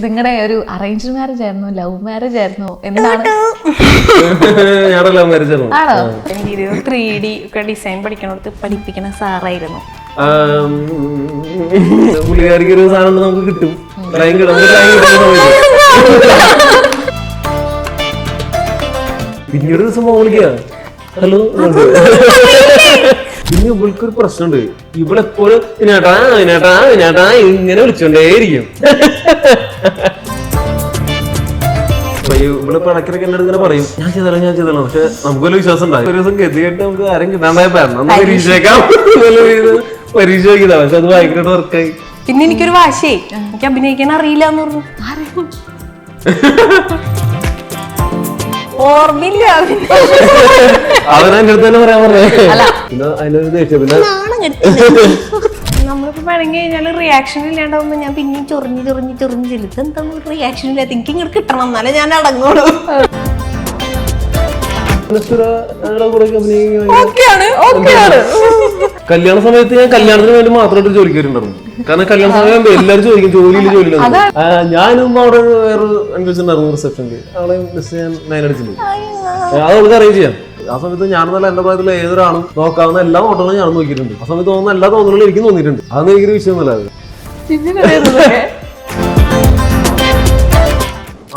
നിങ്ങളുടെ ഒരു arranged marriage ആയിരുന്നോ ലവ് മാരേജ് ആയിരുന്നോ എന്താണ്? ആണോ? എനിക്കൊരു 3D ഒക്കെ ഡിസൈൻ പഠിക്കണോടത്ത് പഠിപ്പിക്കണ സാറായിരുന്നു. പുള്ളിക്കാരിക്ക് ഒരു സാധനം നമുക്ക് കിട്ടും. പിന്നീട് ദിവസം വിളിക്കുക, ഹലോ. പിന്നെ ഇവൾക്കൊരു പ്രശ്നമുണ്ട്, ഇവളെപ്പോഴും ഇതിനേട്ടാ ഇതിനേട്ടാ ഇതിനേട്ടാ ഇങ്ങനെ വിളിച്ചോണ്ടേയിരിക്കും. ഇവിടെ പണക്കിനൊക്കെ എന്റെ അടുത്ത് ഇങ്ങനെ പറയും, ഞാൻ ചെയ്തോളാം. പക്ഷെ നമുക്കൊരു വിശ്വാസം ഉണ്ടായി. ഒരു ദിവസം ഗതികെട്ട് നമുക്ക് ആരും കിട്ടാണ്ടായപ്പോ പരീക്ഷയ്ക്കാം പരീക്ഷ നോക്കിയതാ. പക്ഷെ അത് ഭയങ്കരമായിട്ട് വർക്കായി. പിന്നെ എനിക്കൊരു വാശിയായി, എനിക്ക് അഭിനയിക്കാൻ അറിയില്ല എന്ന് പറഞ്ഞു. ഓർമ്മയില്ല. അവനെന്റെ അടുത്ത് തന്നെ പറയാൻ പറഞ്ഞേ. പിന്നെ അതിനൊരു ദേഷ്യം. പിന്നെ നമ്മളിപ്പോ വേണമെങ്കിൽ കഴിഞ്ഞാൽ റിയാക്ഷൻ ഇല്ലാണ്ടാവുമ്പോ ഞാൻ പിന്നെയും ചൊറിഞ്ഞ് ചെലുത്ത് എന്താ റിയാക്ഷൻ ഇല്ലാത്ത എനിക്ക് ഇങ്ങോട്ട് കിട്ടണം, എന്നാലേ ഞാൻ അടങ്ങോളൂ. കല്യാണ സമയത്ത് ഞാൻ കല്യാണത്തിന് വേണ്ടി മാത്രമായിട്ട് ജോലിക്ക് വരുന്നുണ്ടായിരുന്നു. കാരണം കല്യാണ സമയം എല്ലാവരും ചോദിക്കും ജോലി. ഞാനും അവിടെ വേറൊരു അന്വേഷിച്ചിട്ടുണ്ടായിരുന്നു റിസപ്ഷനിൽ. അവളെ ഞാൻ 9 അടിച്ചിട്ടുണ്ട്. അത് അവൾക്ക് അറേഞ്ച് ചെയ്യാം. ആ സമയത്ത് ഞാനെന്നല്ല എന്റെ പ്രായത്തിലുള്ള ഏതൊരാളും നോക്കാവുന്ന എല്ലാ ഓട്ടങ്ങളും ഞാൻ നോക്കിയിട്ടുണ്ട്. ആ സമയത്ത് തോന്നുന്ന എല്ലാ തോന്നലുകളും എനിക്ക് തോന്നിയിട്ടുണ്ട്. അതൊന്നും എനിക്കൊരു വിഷയമൊന്നുമല്ല.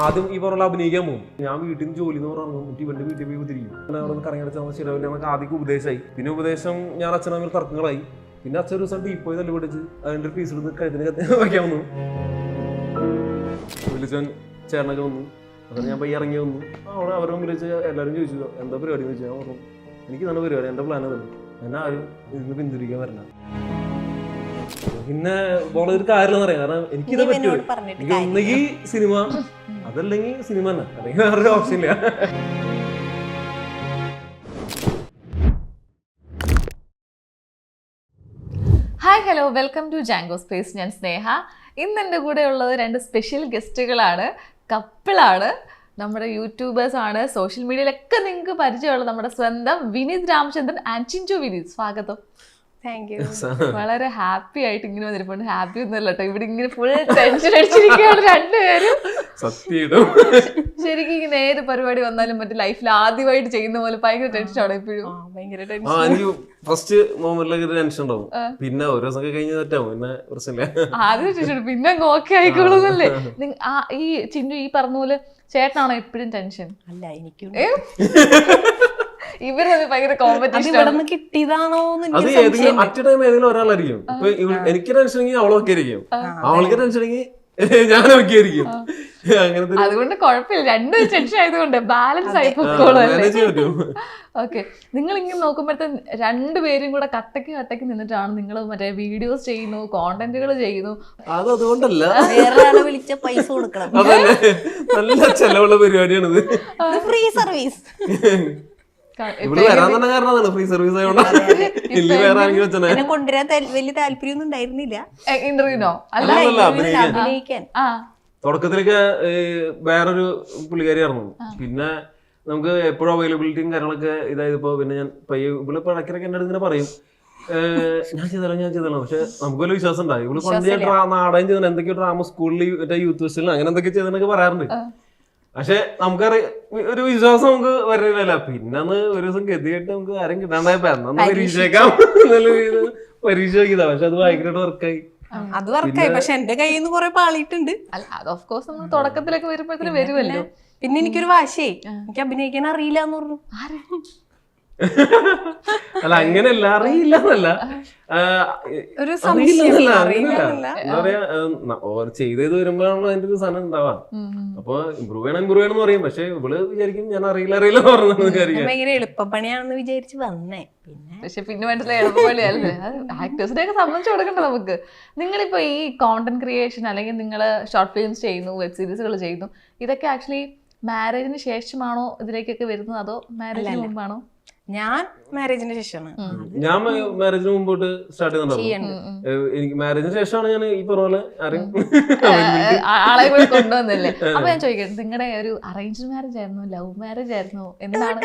ആദ്യം ഈ പറഞ്ഞ അഭിനയിക്കാൻ പോകും. ഞാൻ വീട്ടിൽ നിന്ന് ജോലി എന്ന് പറഞ്ഞു ഇവന്റെ വീട്ടിൽ പോയി തിരിക്കും. അവിടെ കറങ്ങിയടച്ചാൽ ശരിയാവില്ല എന്നൊക്കെ ആദ്യം ഉപദേശമായി. പിന്നെ ഉപദേശം ഞാൻ അച്ഛനമ്മ തർക്കങ്ങളായി. പിന്നെ അച്ഛൻ ഒരു ദിവസം ഡീപ്പോയി തല്ലി പിടിച്ച് അതിന്റെ ഒരു പീസ് എടുത്ത് കഴുത്തിന് വയ്ക്കാൻ വന്നു. വിളിച്ചവൻ ചേട്ടനൊക്കെ വന്നു. അങ്ങനെ ഞാൻ പയ്യെ ഇറങ്ങി വന്നു. അവിടെ അവരെ മുമ്പിൽ വെച്ച് എല്ലാവരും ചോദിച്ചു എന്താ പരിപാടി എന്ന് വെച്ചാൽ ഞാൻ പറഞ്ഞു എനിക്ക് നല്ല പരിപാടി, എന്റെ പ്ലാൻ തന്നെ, എന്നെ ആരും ഇതിന് പിന്തുണയ്ക്കാൻ വരില്ല. പിന്നെ ഒരു കാര്യമെന്ന് പറയാം, കാരണം എനിക്കിത് പറ്റുമോ, എനിക്ക് ഒന്നെങ്കിൽ സിനിമ അതല്ലെങ്കിൽ സിനിമ തന്നെ, അല്ലെങ്കിൽ വേറൊരു ഓപ്ഷൻ ഇല്ല. Hi hello, welcome to Django space. ഞാൻ സ്നേഹ. ഇന്ന് എൻ്റെ കൂടെ ഉള്ളത് 2 സ്പെഷ്യൽ ഗസ്റ്റുകളാണ്, കപ്പിളാണ്, നമ്മുടെ യൂട്യൂബേഴ്സ് ആണ്. സോഷ്യൽ മീഡിയയിലൊക്കെ നിങ്ങൾക്ക് പരിചയമുള്ള നമ്മുടെ സ്വന്തം വിനീത് രാമചന്ദ്രൻ ആൻഡ് ചിഞ്ചു വിനീത്. സ്വാഗതം. Thank you. വളരെ ഹാപ്പി ആയിട്ട് ഇങ്ങനെ വന്നിരിപ്പുണ്ട്. ഹാപ്പി ഒന്നുമല്ല കേട്ടോ, ഇവിടെ ഇങ്ങനെ ഫുൾ ടെൻഷൻ അടിച്ചിരിക്കുകയാണ് രണ്ടുപേരും. ശരിക്കും ഇങ്ങനെ ഏത് പരിപാടി വന്നാലും മറ്റേ ലൈഫിൽ ആദ്യമായിട്ട് ചെയ്യുന്ന പോലെ ഭയങ്കര ടെൻഷനാണ് എപ്പോഴും. ഭയങ്കര ടെൻഷൻ. ഫസ്റ്റ് മൊമെന്റിലൊക്കെ ടെൻഷൻ ഉണ്ടാവും, പിന്നെ ഓരോ ദിവസം കഴിഞ്ഞ് തെറ്റാവും, പിന്നെ പ്രശ്നമില്ല. ആദ്യം ടെൻഷൻ പിന്നെ ഓക്കെ ആയിക്കോളൂന്നല്ലേ. ഈ ചിഞ്ചു ഈ പറഞ്ഞ പോലെ ചേട്ടനാണോ എപ്പോഴും ടെൻഷൻ? അല്ല, എനിക്കും ഇവര് ഭയങ്കര കോമ്പറ്റീഷൻ കിട്ടിയതാണോ? അത് ഏതെങ്കിലും അറ്റ് ടൈം ഏതെങ്കിലും ഒരാളായിരിക്കും. ഇപ്പൊ എനിക്ക് ടെൻഷൻ ആണെങ്കിൽ അവളൊക്കെ ആയിരിക്കും, അവൾക്ക് ടെൻഷൻ ആണെങ്കിൽ ഞാനൊക്കെ ആയിരിക്കും. അങ്ങനത്തെ അതുകൊണ്ട് കുഴപ്പമില്ല, രണ്ടും ടെൻഷൻ ആയതുകൊണ്ട് ബാലൻസ് ആയി പോയിക്കോളും. ഓക്കെ, നിങ്ങൾ ഇങ്ങനെ നോക്കുമ്പോഴത്തെ രണ്ടുപേരും കൂടെ കട്ടക്ക് നിന്നിട്ടാണ് നിങ്ങൾ മറ്റേ വീഡിയോസ് ചെയ്യുന്നു, കോണ്ടന്റുകൾ ചെയ്യുന്നു. അതുകൊണ്ടല്ല, വേറെ വിളിച്ച പൈസ കൊടുക്കണം. നല്ല ചെലവുള്ള പരിപാടിയാണിത്. Free service. ഇവിടെ വരാൻ തന്നെ കാരണം ഫ്രീ സർവീസ് ആയതുകൊണ്ട് കൊണ്ടുവരാൻ വലിയ താല്പര്യമൊന്നും ഉണ്ടായിരുന്നില്ല. ഇന്റർവ്യൂനോ അല്ല, അഭിനയിക്കാൻ. തുടക്കത്തിലൊക്കെ വേറൊരു പുള്ളിക്കാരി ആയിരുന്നു. പിന്നെ നമുക്ക് എപ്പോഴും അവൈലബിലിറ്റിയും കാര്യങ്ങളൊക്കെ ഇതായതിപ്പോ പിന്നെ ഞാൻ പയ്യെ ഇവിടെ പഴക്കിനൊക്കെ എന്റെ അടുത്ത് ഇങ്ങനെ പറയും ഞാൻ ചെയ്തോളാം. പക്ഷെ നമുക്ക് വലിയ വിശ്വാസം ഉണ്ടായി. ഇവിടെ പണ്ട് ഞാൻ നാടകം ചെയ്തത് എന്തൊക്കെയോ ഡ്രാമ സ്കൂളിൽ മറ്റേ യൂത്ത് ഫെസ്റ്റിലും അങ്ങനെ എന്തൊക്കെ ചെയ്തെന്നൊക്കെ പറയാറുണ്ട്. പക്ഷെ നമുക്കറിയാം ഒരു വിശ്വാസം നമുക്ക് വരുന്നില്ല. പിന്നെ ഒരു ദിവസം ഗതികെട്ട് നമുക്ക് ആരും കിട്ടാണ്ടായപ്പോ പരീക്ഷയ്ക്കാം പരീക്ഷ നോക്കിയതാ. പക്ഷെ അത് ഭയങ്കരമായിട്ട് വർക്കായി. അത് വർക്കായി, പക്ഷെ എന്റെ കയ്യിൽ നിന്ന് കുറെ പാളിയിട്ടുണ്ട്. അല്ല, അത് ഓഫ് കോഴ്സ് നമ്മൾ തുടക്കത്തിലൊക്കെ വരുമ്പോഴത്തേന് വരുമല്ലോ. പിന്നെ എനിക്കൊരു വാശിയായി, എനിക്ക് അഭിനയിക്കാൻ അറിയില്ല എന്ന് പറഞ്ഞു. അല്ല, അങ്ങനെയല്ല, അറിയില്ല എന്നല്ല, ഒരു ചെയ്ത് വരുമ്പോഴാണല്ലോ അതിന്റെ ഒരു സാധനം ഉണ്ടാവാ. അപ്പൊ ഇമ്പ്രൂവ് ചെയ്യണം എന്ന് പറയും. പക്ഷെ ഇവള് വിചാരിക്കും ഞാൻ അറിയില്ല പറഞ്ഞു വിചാരിക്കും. ഭയങ്കര എളുപ്പപ്പണിയാണെന്ന് വിചാരിച്ച് വന്നേ. പക്ഷെ പിന്നെ വേണ്ടത് എളുപ്പപ്പണിയല്ലേ. ആക്ടേഴ്സിനെ ഒക്കെ സംബന്ധിച്ച് കൊടുക്കണ്ട നമുക്ക്. നിങ്ങളിപ്പോ ഈ കോണ്ടന്റ് ക്രിയേഷൻ അല്ലെങ്കിൽ നിങ്ങൾ ഷോർട്ട് ഫിലിംസ് ചെയ്യുന്നു, വെബ് സീരീസുകൾ ചെയ്യുന്നു, ഇതൊക്കെ ആക്ച്വലി മാരേജിന് ശേഷമാണോ ഇതിലേക്കൊക്കെ വരുന്നത്, അതോ മാരേജിന് മുമ്പാണോ? ഞാൻ മാരേജിന് ശേഷമാണ്. ഞാൻ മാരേജിന് മുമ്പോട്ട് സ്റ്റാർട്ട് ചെയ്യുന്നുണ്ടാവും. എനിക്ക് മാരേജിന് ശേഷമാണ് ഞാൻ ഈ പറഞ്ഞ പോലെ ആളെ കൂടെ കൊണ്ടുവന്നല്ലേ. അപ്പൊ ഞാൻ ചോദിക്കട്ടെ, നിങ്ങളുടെ ഒരു അറേഞ്ച്ഡ് മാരേജ് ആയിരുന്നോ ലവ് മാരേജ് ആയിരുന്നോ എന്താണ്?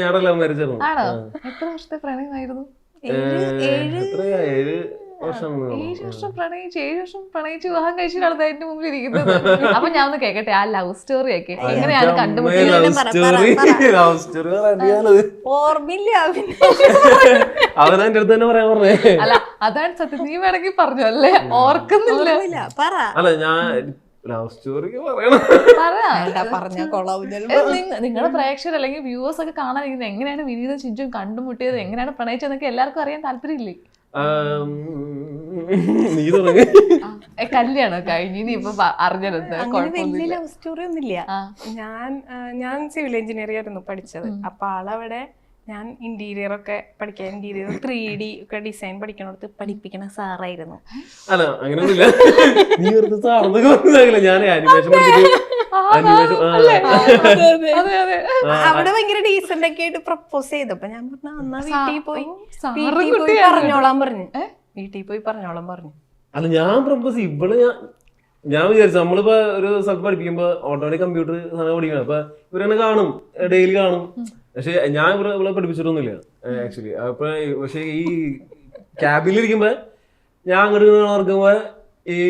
ഞങ്ങളുടെ ലവ് മാരേജ് ആയിരുന്നു. ആണോ? എത്ര വർഷത്തെ പ്രണയമായിരുന്നു? 7 വർഷം 7 വർഷം പ്രണയിച്ച് 7 വർഷം പ്രണയിച്ച് വിവാഹം കഴിച്ചിട്ടാണ് എന്റെ മുമ്പിൽ ഇരിക്കുന്നത്. അപ്പൊ ഞാൻ ഒന്ന് കേക്കട്ടെ ആ ലവ് സ്റ്റോറി ഒക്കെ എങ്ങനെയാണ് കണ്ടുമുട്ടിയത്? ലവ് സ്റ്റോറി പറയാനത് ഓർമ്മയില്ല പിന്നെ. അവനെ എന്റെ അടുത്ത് തന്നെ പറയാൻ പറഞ്ഞേ. അല്ല അതാണ് സത്യം, നീ വേണമെങ്കിൽ പറഞ്ഞു അല്ലേ, ഓർക്കുന്നില്ല. ഓർമ്മയില്ല, പറ. അല്ല ഞാൻ ലവ് സ്റ്റോറി പറയണം. പറഞ്ഞ കൊള്ളാവും. നിങ്ങളുടെ പ്രേക്ഷകർ അല്ലെങ്കിൽ വ്യൂവേഴ്സ് ഒക്കെ കാണാനിരിക്കുന്നത് എങ്ങനെയാണ് വിനീതും ചിഞ്ചും കണ്ടുമുട്ടിയത്, എങ്ങനെയാണ് പ്രണയിച്ചതെന്നൊക്കെ എല്ലാവർക്കും അറിയാൻ താല്പര്യമില്ലേ? നീ തുടങ്ങി. കല്യാണം കഴിഞ്ഞ് ഇനി ഇപ്പൊ അറിഞ്ഞത് വലിയ ലവ് സ്റ്റോറി ഒന്നുമില്ല. ഞാൻ സിവിൽ എഞ്ചിനീയറിംഗ് ആയിരുന്നു പഠിച്ചത്. അപ്പൊ ആളവിടെ ഞാൻ ഇന്റീരിയർ ഒക്കെ പഠിക്കാൻ, ഇന്റീരിയർ 3D ഒക്കെ ഡിസൈൻ പഠിക്കണോടത്ത് പഠിപ്പിക്കണ സാറായിരുന്നു. അല്ല അങ്ങനെയൊന്നുമില്ല, നീ വെറുതെ സാർന്നൊക്കെ പറഞ്ഞില്ല. ഞാൻ ആനിമേഷൻ പഠിച്ചിട്ട് അവിടെ ഭയങ്കര ഡീസന്റ് ഒക്കെ ആയിട്ട് പ്രപ്പോസ് ചെയ്തപ്പോ ഞാൻ പറഞ്ഞു എന്നാ വീട്ടിൽ പോയി പറഞ്ഞോളാൻ പറഞ്ഞു. വീട്ടിൽ പോയി പറഞ്ഞോളാൻ പറഞ്ഞു. അല്ല ഞാൻ പ്രപ്പോസ് ഇവള് ഞാൻ വിചാരിച്ചു നമ്മളിപ്പോ ഒരു സ്ഥലത്ത് പഠിപ്പിക്കുമ്പോ ഓട്ടോമാറ്റിക് കമ്പ്യൂട്ടർ സാധനം പഠിക്കണം. അപ്പൊ ഇവരെന്നെ കാണും, ഡെയിലി കാണും. പക്ഷെ ഞാൻ ഇവിടെ പഠിപ്പിച്ചിട്ടൊന്നുമില്ല ആക്ച്വലി. അപ്പൊ പക്ഷെ ഈ ക്യാബിലിരിക്കുമ്പോ ഞാൻ അങ്ങോട്ട് നടക്കുമ്പോ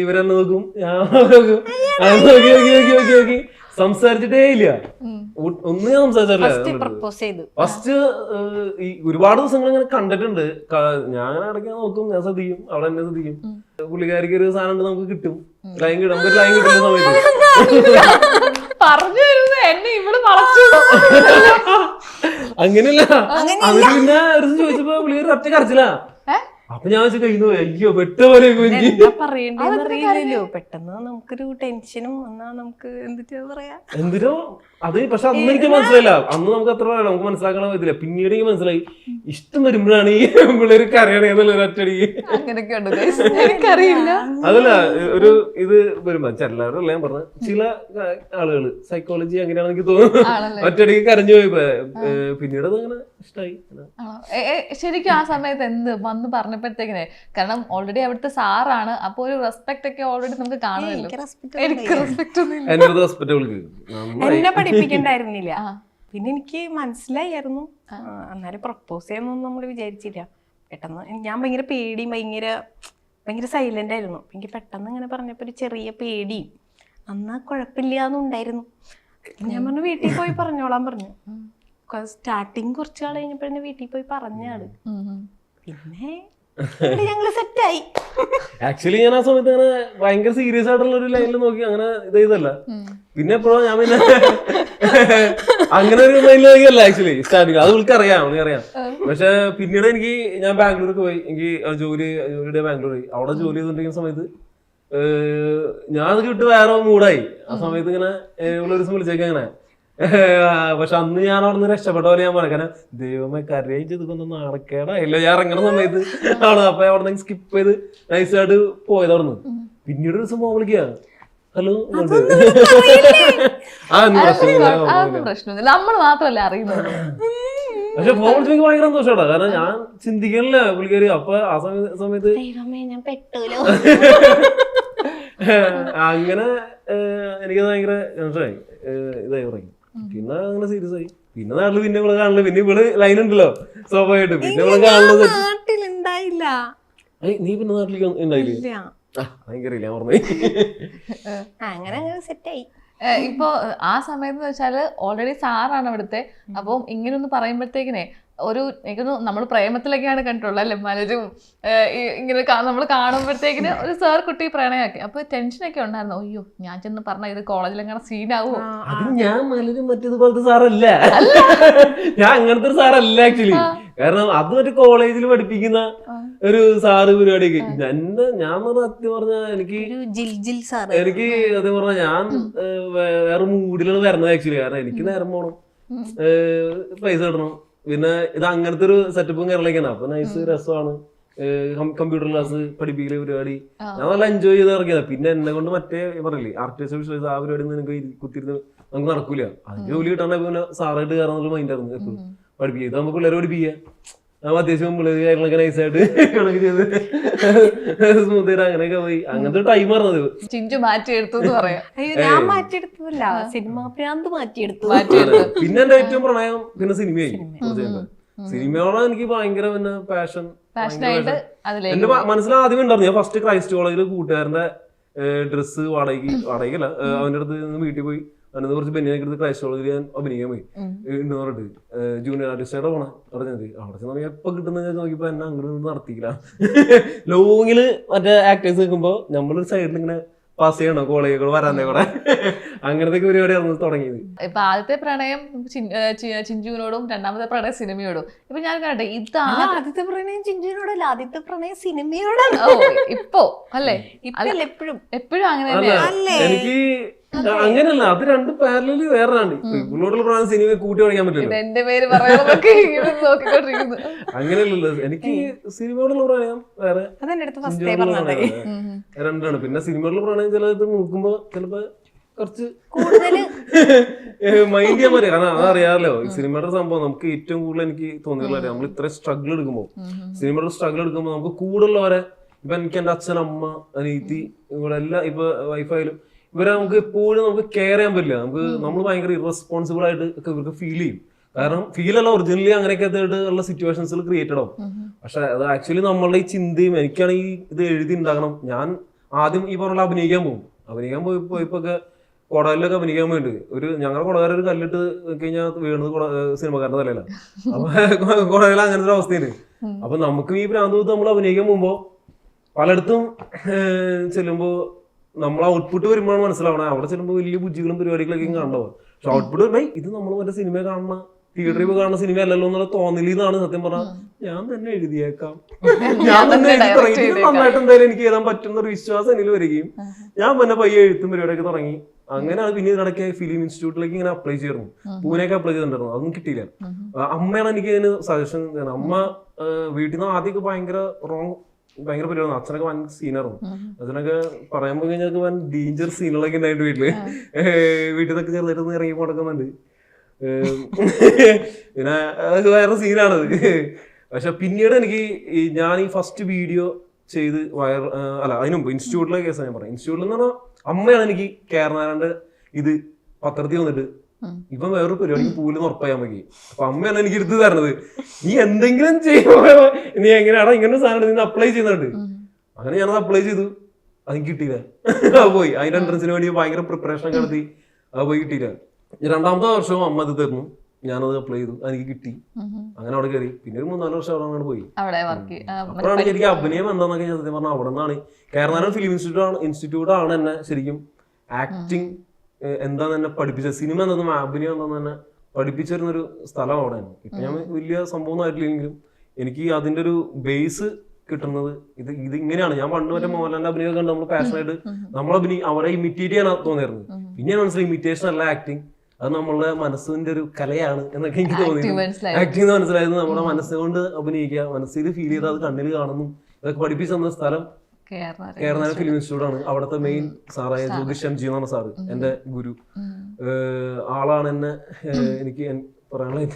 ഇവരെന്നെ നോക്കും, ഞാൻ നോക്കും, നോക്കി നോക്കി നോക്കി നോക്കി നോക്കി സംസാരിച്ചിട്ടേ ഇല്ല. ഒന്നും ഞാൻ സംസാരിച്ചില്ല. ഫസ്റ്റ് ഈ ഒരുപാട് ദിവസങ്ങൾ ഇങ്ങനെ കണ്ടിട്ടുണ്ട്. ഞാൻ ഇടയ്ക്ക് നോക്കും, ഞാൻ ശ്രദ്ധിക്കും, അവിടെ എന്നെ ശ്രദ്ധിക്കും. പുള്ളിക്കാരിക്ക് ഒരു സാധനം ഉണ്ട്, നമുക്ക് കിട്ടും. ലൈൻ കിട്ടും, നമുക്ക് ലൈൻ കിട്ടുന്ന സമയത്ത് പറഞ്ഞു വരുന്നത് എന്നെ ഇവിടെ വളച്ചു. അങ്ങനെയല്ല. അവര് പിന്നെ ഒരു ദിവസം ചോദിച്ചപ്പോ പുള്ളിക്കാരി ഒറ്റ കരച്ചില്ല. അപ്പൊ ഞാൻ വെച്ച് കഴിയുന്നു, അയ്യോ പെട്ട പോലെ പറയണ്ടല്ലോ. പെട്ടെന്ന് നമുക്കൊരു ടെൻഷനും എന്നാ നമുക്ക് എന്തിനോ അത്. പക്ഷെ അന്ന് എനിക്ക് മനസ്സിലായില്ല. അന്ന് നമുക്ക് അത്ര നമുക്ക് മനസ്സിലാക്കാൻ പറ്റില്ല. പിന്നീട് എനിക്ക് മനസ്സിലായി, ഇഷ്ടം വരുമ്പോഴാണ് ഈ പിള്ളേര് കരയണേന്നുള്ള ഒറ്റടിക്ക്. അങ്ങനെയൊക്കെ ഉണ്ട്, എനിക്കറിയില്ല. അതല്ല ഒരു ഇത് വരുമ്പോ എല്ലാവരും അല്ല ഞാൻ പറഞ്ഞ ചില ആളുകള് സൈക്കോളജി അങ്ങനെയാണ് എനിക്ക് തോന്നുന്നു. ഒറ്റടിക്ക് കരഞ്ഞു പോയപ്പോ പിന്നീട് അത് അങ്ങനെ ഇഷ്ടമായി. ശരിക്കും ആ സമയത്ത് എന്ത് വന്ന് പറഞ്ഞപ്പോഴത്തേക്കിനെ, കാരണം ഓൾറെഡി അവിടുത്തെ സാറാണ്, അപ്പൊ ഒരു റെസ്പെക്ട് ഒക്കെ ഓൾറെഡി നമുക്ക് കാണുമല്ലോ. എനിക്ക് റെസ്പെക്ട് ഒന്നും എന്നെ പഠിപ്പിക്കണ്ടായിരുന്നില്ല. പിന്നെ എനിക്ക് മനസ്സിലായിരുന്നു. എന്നാലും പ്രപ്പോസ് ചെയ്യാനൊന്നും നമ്മൾ വിചാരിച്ചില്ല. പെട്ടെന്ന് ഞാൻ ഭയങ്കര പേടിയും ഭയങ്കര സൈലന്റ് ആയിരുന്നു. എനിക്ക് പെട്ടെന്ന് ഇങ്ങനെ പറഞ്ഞപ്പോ ഒരു ചെറിയ പേടിയും അന്നാ കുഴപ്പമില്ലാന്നുണ്ടായിരുന്നു. ഞാൻ പറഞ്ഞു വീട്ടിൽ പോയി പറഞ്ഞോളാൻ പറഞ്ഞു. സ്റ്റാർട്ടിങ് കുറച്ച് നാൾ കഴിഞ്ഞപ്പോ എന്നെ വീട്ടിൽ പോയി പറഞ്ഞാള്. പിന്നെ ഞങ്ങള് സെറ്റായി. ആക്ച്വലി ഞാൻ ആ സമയത്ത് അങ്ങനെ ഭയങ്കര സീരിയസ് ആയിട്ടുള്ള ഒരു ലൈനിൽ നോക്കി അങ്ങനെ ഇതല്ല. പിന്നെ എപ്പോഴോ ഞാൻ പിന്നെ അങ്ങനെ ഒരു ലൈനിൽ നോക്കിയല്ല ആക്ച്വലി സ്റ്റാർട്ടിങ്. അത് അവൾക്കറിയാം. പക്ഷെ പിന്നീട് ഞാൻ ബാംഗ്ലൂർക്ക് പോയി. എനിക്ക് ജോലിയുടെ ബാംഗ്ലൂർ പോയി. അവിടെ ജോലി ചെയ്തോണ്ടിരിക്കുന്ന സമയത്ത് ഞാൻ അത് കിട്ടി വേറെ മൂടായി. ആ സമയത്ത് ഇങ്ങനെ ഒരു ദിവസം വിളിച്ചേക്കാം അങ്ങനെ. പക്ഷെ അന്ന് ഞാൻ അവിടെ നിന്ന് രക്ഷപ്പെട്ട പോലെ ഞാൻ പറയാം. കാരണം ദൈവമേ കരയും ചെയ്തൊന്നും നാണക്കേടായില്ല. ഞാൻ ഇറങ്ങണ സമയത്ത് ആണ്. അപ്പൊ അവിടെ നിന്ന് സ്കിപ്പ് ചെയ്ത് നൈസായിട്ട് പോയത് അവിടെ നിന്ന്. പിന്നീട് ഒരു ദിവസം ഫോൺ വിളിക്കുക, ഹലോ. പ്രശ്നമൊന്നുമില്ല, നമ്മൾ മാത്രമല്ല അറിയുന്നത്. പക്ഷെ ഫോൺ വിളിച്ച് എനിക്ക് ഭയങ്കര സന്തോഷമാണ്. കാരണം ഞാൻ ചിന്തിക്കണില്ല പുള്ളിക്കാരി. അപ്പൊ ആ സമയത്ത് അങ്ങനെ എനിക്കത് ഭയങ്കര ടെൻഷനായി, ഇതായി തുടങ്ങി. പിന്നെ അങ്ങനെ സീരിയസ് ആയി. പിന്നെ നാട്ടില് പിന്നെ ഇവിടെ കാണില്ല. പിന്നെ ഇവിടെ ലൈൻ ഉണ്ടല്ലോ സ്വാഭാവികമായിട്ട്. പിന്നെ ഇവിടെ കാണുന്നത് നീ പിന്നെ നാട്ടിലേക്ക് ഉണ്ടായില്ലേ? ഭയങ്കര പറഞ്ഞു. ഇപ്പൊ ആ സമയത്ത് വെച്ചാല് ഓൾറെഡി സാറാണ് അവിടുത്തെ. അപ്പം ഇങ്ങനെ ഒന്ന് പറയുമ്പോഴത്തേക്കിനെ എനിക്കൊന്ന് നമ്മൾ പ്രേമത്തിലൊക്കെയാണ് കണ്ടിട്ടുള്ളത് അല്ലെ, പലരും ഇങ്ങനെ നമ്മൾ കാണുമ്പോഴത്തേക്കിന് ഒരു സാർ കുട്ടി പ്രണയമാക്കി. അപ്പൊ ടെൻഷനൊക്കെ ഉണ്ടായിരുന്നു, അയ്യോ ഞാൻ ചെന്ന് പറഞ്ഞ ഇത് കോളേജിലെങ്ങനെ സീനാവോ. അത് ഞാൻ മലരും മറ്റേതുപോലത്തെ സാറല്ല, ഞാൻ അങ്ങനത്തെ ഒരു സാറല്ല ആക്ച്വലി. കാരണം അത് മറ്റേ കോളേജിൽ പഠിപ്പിക്കുന്ന ഒരു സാറ് പരിപാടിയൊക്കെ. ഞാൻ സത്യം പറഞ്ഞ എനിക്ക് സത്യം പറഞ്ഞ ഞാൻ വേറെ മൂഡിലാണ് വരുന്നത് ആക്ച്വലി. കാരണം എനിക്ക് നേരം പോണം, പൈസ കിട്ടണം. പിന്നെ ഇത് അങ്ങനത്തെ ഒരു സെറ്റപ്പും കേരളക്കാണ്. അപ്പൊ നൈസ് രസമാണ്. കമ്പ്യൂട്ടർ ക്ലാസ് പഠിപ്പിക്കല് പരിപാടി ഞാൻ നല്ല എൻജോയ് ചെയ്ത് ഇറങ്ങിയതാ. പിന്നെ എന്നെ കൊണ്ട് മറ്റേ പറയില്ലേ ആർട്ടിഫിഷ്യൽ വിഷ്വലൈസ് ആ പരിപാടി നിനക്ക് കുത്തിരുന്ന് നമുക്ക് നടക്കൂല. അതിന് ജോലി കിട്ടണ പിന്നെ സാറായിട്ട് കയറാന്നുള്ള മൈൻഡായിരുന്നു എപ്പോഴും. പഠിപ്പിക്കുക ഇത് നമുക്ക് പിള്ളേരെ പഠിപ്പിക്കുക. അത്യാവശ്യം പിള്ളേർ കാര്യങ്ങളൊക്കെ നൈസായിട്ട് കണക്ക് ചെയ്ത് സ്മൂത്ത് ചെയ്ത് അങ്ങനെയൊക്കെ പോയി. അങ്ങനത്തെ ടൈം പറഞ്ഞത് ചിഞ്ചു മാറ്റിയെടുത്തു പറയാം. ഞാൻ മാറ്റിയെടുത്തല്ല, സിനിമ പ്രാന്ത് മാറ്റിയെടുത്തു. പിന്നെ എന്റെ ഏറ്റവും പ്രണയം പിന്നെ സിനിമയായി. സിനിമയോടെ എനിക്ക് ഭയങ്കര പിന്നെ പാഷനായിട്ട് അതിലേക്ക് എന്റെ മനസ്സിൽ ആദ്യമേ ഉണ്ടായിരുന്നു. ഞാൻ ഫസ്റ്റ് ക്രൈസ്റ്റ് കോളേജിൽ കൂട്ടുകാരന്റെ ഡ്രസ്സ് വാടകയ്ക്കല്ല അവന്റെ അടുത്ത് നിന്ന് വീട്ടിൽ പോയി അതിന് കുറച്ച് ബനിയൊക്കെ എടുത്ത് ക്രൈസ്റ്റ് കോളേജിൽ ഞാൻ അഭിനയിക്കാൻ പോയി എന്ന് പറഞ്ഞിട്ട് ജൂനിയർ ആർട്ടിസ്റ്റായിട്ട് പോണ പറഞ്ഞത് അവിടെ ചെന്ന് എപ്പൊ കിട്ടുന്ന ഞാൻ നോക്കിയപ്പോ എന്നെ അങ്ങനെ നടത്തിയില്ല. ലോങ്ങില് മറ്റേ ആക്ടേഴ്സ് നിൽക്കുമ്പോ നമ്മളൊരു സൈഡിൽ ഇങ്ങനെ പാസ് ചെയ്യണോ കോളേജിൽ കൂടെ വരാനേ കൂടെ അങ്ങനത്തെ പരിപാടിയാണ് തുടങ്ങിയത്. ഇപ്പൊ ആദ്യത്തെ പ്രണയം ചിഞ്ചുവിനോടും രണ്ടാമത്തെ പ്രണയം സിനിമയോടും. ഇപ്പൊ ഞാൻ കണ്ടേ ഇത് ആദ്യത്തെ പ്രണയം ചിഞ്ചുവിനോടല്ല, ആദ്യത്തെ പ്രണയം സിനിമയോടാണ്. ഇപ്പോ അല്ലേ? എപ്പോഴും എപ്പോഴും അങ്ങനെ തന്നെയാണ്. എനിക്ക് അങ്ങനെയല്ല, അത് രണ്ട് പാരലല് വേറെയാണ്. ഇവളോടുള്ള പ്രായം സിനിമ കൂട്ടി പഠിക്കാൻ പറ്റില്ല. എന്റെ പേര് പറയാനൊക്കെ നോക്കിക്കൊണ്ടിരിക്കുന്നു. അങ്ങനെയല്ലല്ലോ, എനിക്ക് സിനിമയോടുള്ള പ്രായം വേറെ രണ്ടാണ്. പിന്നെ സിനിമയോടുള്ള പ്രായം ചിലത് നോക്കുമ്പോ ചിലപ്പോ കുറച്ച് മൈൻഡ് ചെയ്യാൻ പറ്റില്ല. കാരണം അതറിയാമല്ലോ ഈ സിനിമയുടെ സംഭവം. നമുക്ക് ഏറ്റവും കൂടുതൽ എനിക്ക് തോന്നിയുള്ള കാര്യം, നമ്മൾ ഇത്ര സ്ട്രഗിൾ എടുക്കുമ്പോൾ സിനിമയുടെ സ്ട്രഗിൾ എടുക്കുമ്പോൾ നമുക്ക് കൂടുതലുള്ളവരെ, ഇപ്പൊ എനിക്ക് എന്റെ അച്ഛൻ, അമ്മ, അനീതി, ഇവിടെ എല്ലാം ഇപ്പൊ വൈഫായാലും ഇവരെ നമുക്ക് എപ്പോഴും നമുക്ക് കെയർ ചെയ്യാൻ പറ്റില്ല. നമ്മൾ ഭയങ്കര ഇറസ്പോൺസിബിൾ ആയിട്ട് ഒക്കെ ഇവർക്ക് ഫീൽ ചെയ്യും. കാരണം ഫീൽ അല്ല, ഒറിജിനലി അങ്ങനെയൊക്കെ ഉള്ള സിറ്റുവേഷൻസിൽ ക്രിയേറ്റഡ് ആവും. പക്ഷെ അത് ആക്ച്വലി നമ്മളുടെ ഈ ചിന്തയും, എനിക്കാണ് ഈ ഇത് എഴുതി ഉണ്ടാക്കണം. ഞാൻ ആദ്യം ഈ പറഞ്ഞ അഭിനയിക്കാൻ പോയപ്പോ കൊടലിലൊക്കെ അഭിനയിക്കാൻ വേണ്ടി ഞങ്ങളുടെ കൊടകാരൻ ഒരു കല്ലിട്ട് കഴിഞ്ഞാൽ വീണത് സിനിമക്കാരന്റെ തലയിലാണ്. അപ്പൊ കൊടകല അങ്ങനത്തെ ഒരു അവസ്ഥയുണ്ട്. അപ്പൊ നമുക്ക് ഈ പ്രാന്തത്ത് നമ്മൾ അഭിനയിക്കാൻ പോകുമ്പോ പലയിടത്തും ചെല്ലുമ്പോ നമ്മൾ ഔട്ട്പുട്ട് വരുമ്പോഴാണ് മനസ്സിലാവണേ. അവിടെ ചെല്ലുമ്പോൾ വലിയ ബുദ്ധികളും പരിപാടികളൊക്കെ കണ്ടോ. പക്ഷെ ഔട്ട്പുട്ട് വരുമ്പോ ഇത് നമ്മൾ മറ്റേ സിനിമ കാണുന്ന തിയേറ്ററിൽ പോയി കാണുന്ന സിനിമ അല്ലല്ലോ എന്നുള്ള തോന്നലിന്നാണ് സത്യം പറഞ്ഞാൽ ഞാൻ തന്നെ എഴുതിയേക്കാം, ഞാൻ തന്നെ എഴുതി തുടങ്ങി. നന്നായിട്ട് എന്തായാലും എനിക്ക് എഴുതാൻ പറ്റുന്ന ഒരു വിശ്വാസം എന്നിൽ വരികയും ഞാൻ പിന്നെ പയ്യെ എഴുത്തും പരിപാടിയൊക്കെ തുടങ്ങി. അങ്ങനെയാണ് പിന്നെ ഇതിനിടയ്ക്ക് ഫിലിം ഇൻസ്റ്റിറ്റ്യൂട്ടിലേക്ക് ഇങ്ങനെ അപ്ലൈ ചെയ്തിരുന്നു. പൂനെയൊക്കെ അപ്ലൈ ചെയ്തിട്ടുണ്ടായിരുന്നു, അതൊന്നും കിട്ടിയില്ല. അമ്മയാണ് എനിക്ക് ഇതിന് സജഷൻ. അമ്മ വീട്ടിൽ നിന്ന് ആദ്യമൊക്കെ ഭയങ്കര പരിപാടിയാണ്. അച്ഛനൊക്കെ വൻ സീനായിരുന്നു. അച്ഛനൊക്കെ പറയാൻ പോയി കഴിഞ്ഞാൽ വൻ ഡേഞ്ചർ സീനുകളൊക്കെ ഉണ്ടായിട്ട് വീട്ടിൽ നിന്നൊക്കെ ചെറുതായിട്ടൊന്ന് ഇറങ്ങി കൊടുക്കുന്നുണ്ട്. പിന്നെ അത് വേറെ സീനാണത്. പക്ഷെ പിന്നീട് എനിക്ക് ഞാൻ ഈ ഫസ്റ്റ് വീഡിയോ ചെയ്ത് അതിന് മുമ്പ് ഇൻസ്റ്റിറ്റ്യൂട്ടിലെ കേസാണ് ഞാൻ പറയാം. ഇൻസ്റ്റിറ്റ്യൂട്ടിൽ എന്ന് പറഞ്ഞാൽ അമ്മയാണ് എനിക്ക് കേരളാന്റെ ഇത് പത്രത്തിൽ വന്നിട്ട് ഇപ്പം വേറൊരു പരിപാടിക്ക് പൂലെന്ന് ഉറപ്പായാൻ മതി. അപ്പൊ അമ്മയാണ് എനിക്ക് എടുത്ത് തരണത്. നീ എന്തെങ്കിലും ചെയ്യുമ്പോ നീ എങ്ങനെയാണോ ഇങ്ങനെ സാധനം നിന്ന് അപ്ലൈ ചെയ്യുന്നുണ്ട്. അങ്ങനെ ഞാനത് അപ്ലൈ ചെയ്തു, അത് കിട്ടിയില്ല. അത് പോയി. അതിന്റെ എൻട്രൻസിന് വേണ്ടി ഭയങ്കര പ്രിപ്പറേഷൻ ഒക്കെ നടത്തി, അത് പോയി കിട്ടിയില്ല. രണ്ടാമത്തെ വർഷവും അമ്മ അത് തരുന്നു, ഞാനത് അപ്ലൈ ചെയ്തു, എനിക്ക് കിട്ടി. അങ്ങനെ അവിടെ കയറി. പിന്നെ ഒരു 3-4 വർഷം അവിടെ അങ്ങോട്ട് പോയി. അപ്പോഴാണ് എനിക്ക് അഭിനയം എന്താന്നൊക്കെ ഞാൻ സത്യം പറഞ്ഞാൽ അവിടെ നിന്നാണ്. കേരള ഫിലിം ഇൻസ്റ്റിറ്റ്യൂട്ട് ആണ് എന്നെ ശരിക്കും ആക്ടിങ് എന്താന്ന് തന്നെ പഠിപ്പിച്ചത്. സിനിമ എന്താണെന്നും അഭിനയം എന്താന്ന് തന്നെ പഠിപ്പിച്ചിരുന്നൊരു സ്ഥലം അവിടെയാണ്. ഇപ്പൊ ഞാൻ വലിയ സംഭവം ആയിട്ടില്ലെങ്കിലും എനിക്ക് അതിന്റെ ഒരു ബേസ് കിട്ടുന്നത് ഇത് ഇങ്ങനെയാണ്. ഞാൻ പണ്ട് മറ്റേ മോഹൻലാലിന്റെ അഭിനയം കണ്ട് നമ്മൾ പാഷനായിട്ട് അവരെ ഇമിറ്റേറ്റ് ചെയ്യാൻ തോന്നിയായിരുന്നു. പിന്നെ മനസ്സിലായി ഇമിറ്റേഷൻ അല്ല ആക്ടിങ്, അത് നമ്മളുടെ മനസ്സിന്റെ ഒരു കലയാണ് എന്നൊക്കെ എനിക്ക് തോന്നി. ആക്ടിങ് മനസ്സിലായത് നമ്മുടെ മനസ്സുകൊണ്ട് അഭിനയിക്കുക, മനസ്സിൽ ഫീൽ ചെയ്ത് അത് കണ്ണിൽ കാണുന്നു. ഇതൊക്കെ പഠിപ്പിച്ചു തന്ന സ്ഥലം കേരള ഫിലിം ഇൻസ്റ്റിറ്റ്യൂട്ട് ആണ്. അവിടുത്തെ മെയിൻ സാറായ ജ്യോതിഷ് എം ജി എന്ന് പറഞ്ഞ സാറ്, എന്റെ ഗുരു ആളാണ്. എന്നെ എനിക്ക്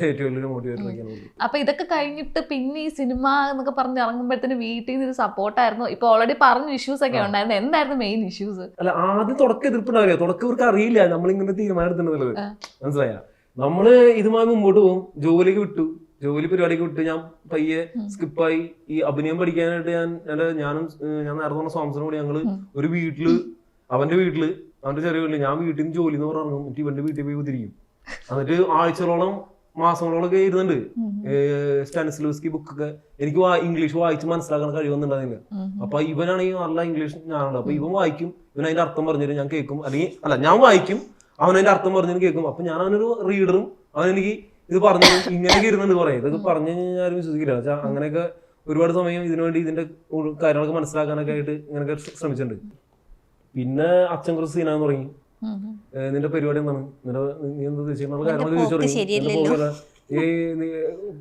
ഏറ്റവും വലിയൊരു മോട്ടിവേറ്റർ. അപ്പൊ ഇതൊക്കെ കഴിഞ്ഞിട്ട് പിന്നെ ഈ സിനിമ എന്നൊക്കെ പറഞ്ഞ് ഇറങ്ങുമ്പോഴത്തേന് വീട്ടിൽ നിന്ന് ഇത് സപ്പോർട്ടായിരുന്നു. ഇപ്പൊ ഓൾറെഡി പറഞ്ഞ ഇഷ്യൂസ് ഒക്കെ ഉണ്ടായിരുന്നു. എന്തായിരുന്നു മെയിൻ ഇഷ്യൂസ്? അല്ല, ആദ്യം തുടക്കം എതിർപ്പുണ്ടാവില്ല. തുടക്കം ഇവർക്ക് അറിയില്ല നമ്മളിങ്ങനെ തീരുമാനം എടുത്തിട്ടുള്ളത്. മനസ്സിലായ നമ്മള് ഇതുമായി മുമ്പോട്ട് പോകും. ജോലി പരിപാടിക്ക് വിട്ട് ഞാൻ പയ്യെ സ്കിപ്പായി. ഈ അഭിനയം പഠിക്കാനായിട്ട് ഞാൻ നേരത്തെ പറഞ്ഞ സ്വാംസനും കൂടി ഞങ്ങള് ഒരു വീട്ടില് അവന്റെ ചെറിയ വീട്ടില് ഞാൻ വീട്ടിൽ നിന്ന് ജോലി എന്ന് പറഞ്ഞിറങ്ങും. എന്നിട്ട് ഇവന്റെ വീട്ടിൽ പോയി കുതിരിക്കും. എന്നിട്ട് ആഴ്ചകളോളം മാസങ്ങളോളൊക്കെ ഇരുന്നുണ്ട്. സ്റ്റാനിസ്ലവ്സ്കി ബുക്കൊക്കെ എനിക്ക് ഇംഗ്ലീഷ് വായിച്ച് മനസ്സിലാക്കാൻ കഴിയുന്നുണ്ടായിരുന്നില്ല. അപ്പൊ ഇവനാണെങ്കിൽ നല്ല ഇംഗ്ലീഷ് ഞാനുണ്ട്. അപ്പൊ ഇവൻ വായിക്കും, ഇവൻ അതിന്റെ അർത്ഥം പറഞ്ഞിട്ട് ഞാൻ കേൾക്കും. അല്ലെങ്കിൽ ഞാൻ വായിക്കും, അവൻ അതിന്റെ അർത്ഥം പറഞ്ഞിട്ട് കേൾക്കും. അപ്പൊ ഞാൻ അവനൊരു റീഡറും, അവനെനിക്ക് ഇത് പറഞ്ഞു ഇങ്ങനെയൊക്കെ ഇരുന്നുണ്ട് പറയാം. ഇതൊക്കെ പറഞ്ഞു കഴിഞ്ഞാൽ ആരും വിശ്വസിക്കില്ല. വെച്ചാൽ അങ്ങനെയൊക്കെ ഒരുപാട് സമയം ഇതിനുവേണ്ടി ഇതിന്റെ കാര്യങ്ങളൊക്കെ മനസ്സിലാക്കാനൊക്കെ ആയിട്ട് ഇങ്ങനെയൊക്കെ ശ്രമിച്ചിട്ടുണ്ട്. പിന്നെ അച്ഛൻ കുറച്ച് സീനാന്ന് തുടങ്ങി. നിന്റെ പരിപാടി എന്താണ്, നീ എന്താ ചെയ്യുന്ന കാര്യങ്ങളൊക്കെ ചോദിച്ചു തുടങ്ങി. ഈ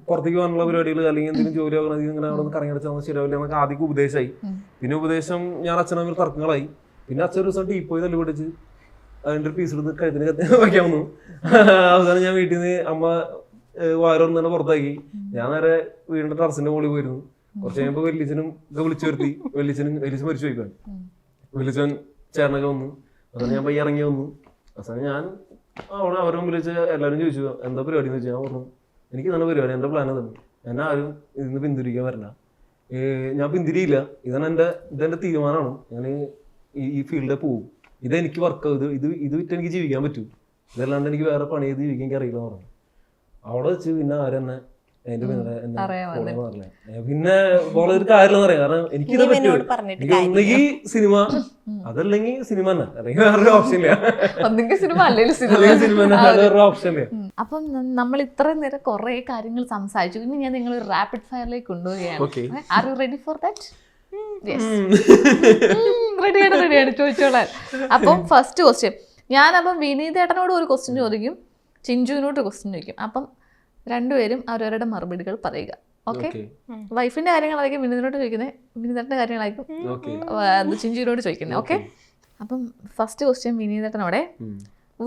പുറത്തേക്ക് പോകാനുള്ള പരിപാടികൾ അല്ലെങ്കിൽ എന്തെങ്കിലും ജോലി ആകണം, ഇങ്ങനെ അവിടെ നിന്ന് കറങ്ങിയടിച്ചാൽ ശരിയാവില്ല എന്നൊക്കെ ആദ്യം ഉപദേശമായി. പിന്നെ ഉപദേശം ഞാൻ അച്ഛനമ്മ തർക്കങ്ങളായി. പിന്നെ അച്ഛൻ ഒരു ദിവസം ടീപ്പോയി തല്ലി പിടിച്ച് അതിന്റെ ഒരു പീസ് എടുത്ത് കഴുത്തിന് വയ്ക്കാൻ വന്നു. അവസാനം ഞാൻ വീട്ടിൽ നിന്ന് അമ്മ വാരൊന്നും തന്നെ പുറത്താക്കി. ഞാൻ നേരെ വീടിന്റെ ടെറസിന്റെ മുകളിൽ പോയിരുന്നു. കുറച്ച് കഴിയുമ്പോൾ വെല്ലിച്ചനും ഒക്കെ വിളിച്ചു വരുത്തി. വെല്ലിച്ചൻ മരിച്ചു പോയിക്കാൻ. വെല്ലിച്ചൻ ചേർന്നൊക്കെ വന്നു. അതാണ് ഞാൻ പയ്യെ ഇറങ്ങി വന്നു. അവസാനം ഞാൻ അവിടെ അവരെ മുമ്പിൽ വെച്ച് എല്ലാവരും ചോദിച്ചു എന്താ പരിപാടി എന്ന് വെച്ചാൽ ഞാൻ പറഞ്ഞു എനിക്ക് നല്ല പരിപാടി, എന്റെ പ്ലാൻ തന്നെ. എന്നെ ആരും ഇതിന് പിന്തിരിക്കാൻ വരണ്ട. ഞാൻ പിന്തിരിയില്ല. ഇതെന്റെ തീരുമാനമാണ്. ഞാൻ ഈ ഫീൽഡിൽ പോകും. ഇതെനിക്ക് വർക്ക് ഇത് വിറ്റ് എനിക്ക് ജീവിക്കാൻ പറ്റും. ഇതല്ലാണ്ട് എനിക്ക് വേറെ പണി ചെയ്ത് ജീവിക്കാൻ എനിക്ക് അറിയില്ല എന്ന് പറഞ്ഞു. അവിടെ വെച്ച് പിന്നെ ആരെന്നെ അതിന്റെ പിന്നെ ഒരു കാര്യം പറയാം. കാരണം എനിക്കിത് പറ്റും. എനിക്ക് ഒന്നെങ്കിൽ സിനിമ, അതല്ലെങ്കിൽ സിനിമ തന്നെ, അല്ലെങ്കിൽ വേറൊരു ഓപ്ഷൻ ഇല്ല. ഒന്നെങ്കിൽ സിനിമ അല്ലെങ്കിൽ സിനിമ വേറൊരു ഓപ്ഷൻ ഇല്ല. അപ്പം നമ്മൾ ഇത്രയും നേരം കുറെ കാര്യങ്ങൾ സംസാരിച്ചു. ഇനി ഞാൻ നിങ്ങൾ റാപ്പിഡ് ഫയറിലേക്ക് കൊണ്ടുപോവുകയാണ്. Are you ready for that? റെഡിയാണ് ചോദിച്ചോളാൻ. അപ്പം ഫസ്റ്റ് ക്വസ്റ്റ്യൻ ഞാനപ്പം വിനീതേട്ടനോട് ഒരു ക്വസ്റ്റ്യൻ ചോദിക്കും, ചിഞ്ചുവിനോട് ഒരു ക്വസ്റ്റ്യൻ ചോദിക്കും. അപ്പം രണ്ടുപേരും അവരവരുടെ മറുപടികൾ പറയുക. ഓക്കെ? വൈഫിന്റെ കാര്യങ്ങളായിരിക്കും വിനീതനോട് ചോദിക്കുന്നത്, വിനീതേട്ടന്റെ കാര്യങ്ങളായിരിക്കും ചിഞ്ചുവിനോട് ചോദിക്കുന്നത്. ഓക്കെ? അപ്പം ഫസ്റ്റ് ക്വസ്റ്റ്യൻ വിനീതേട്ടനോടെ,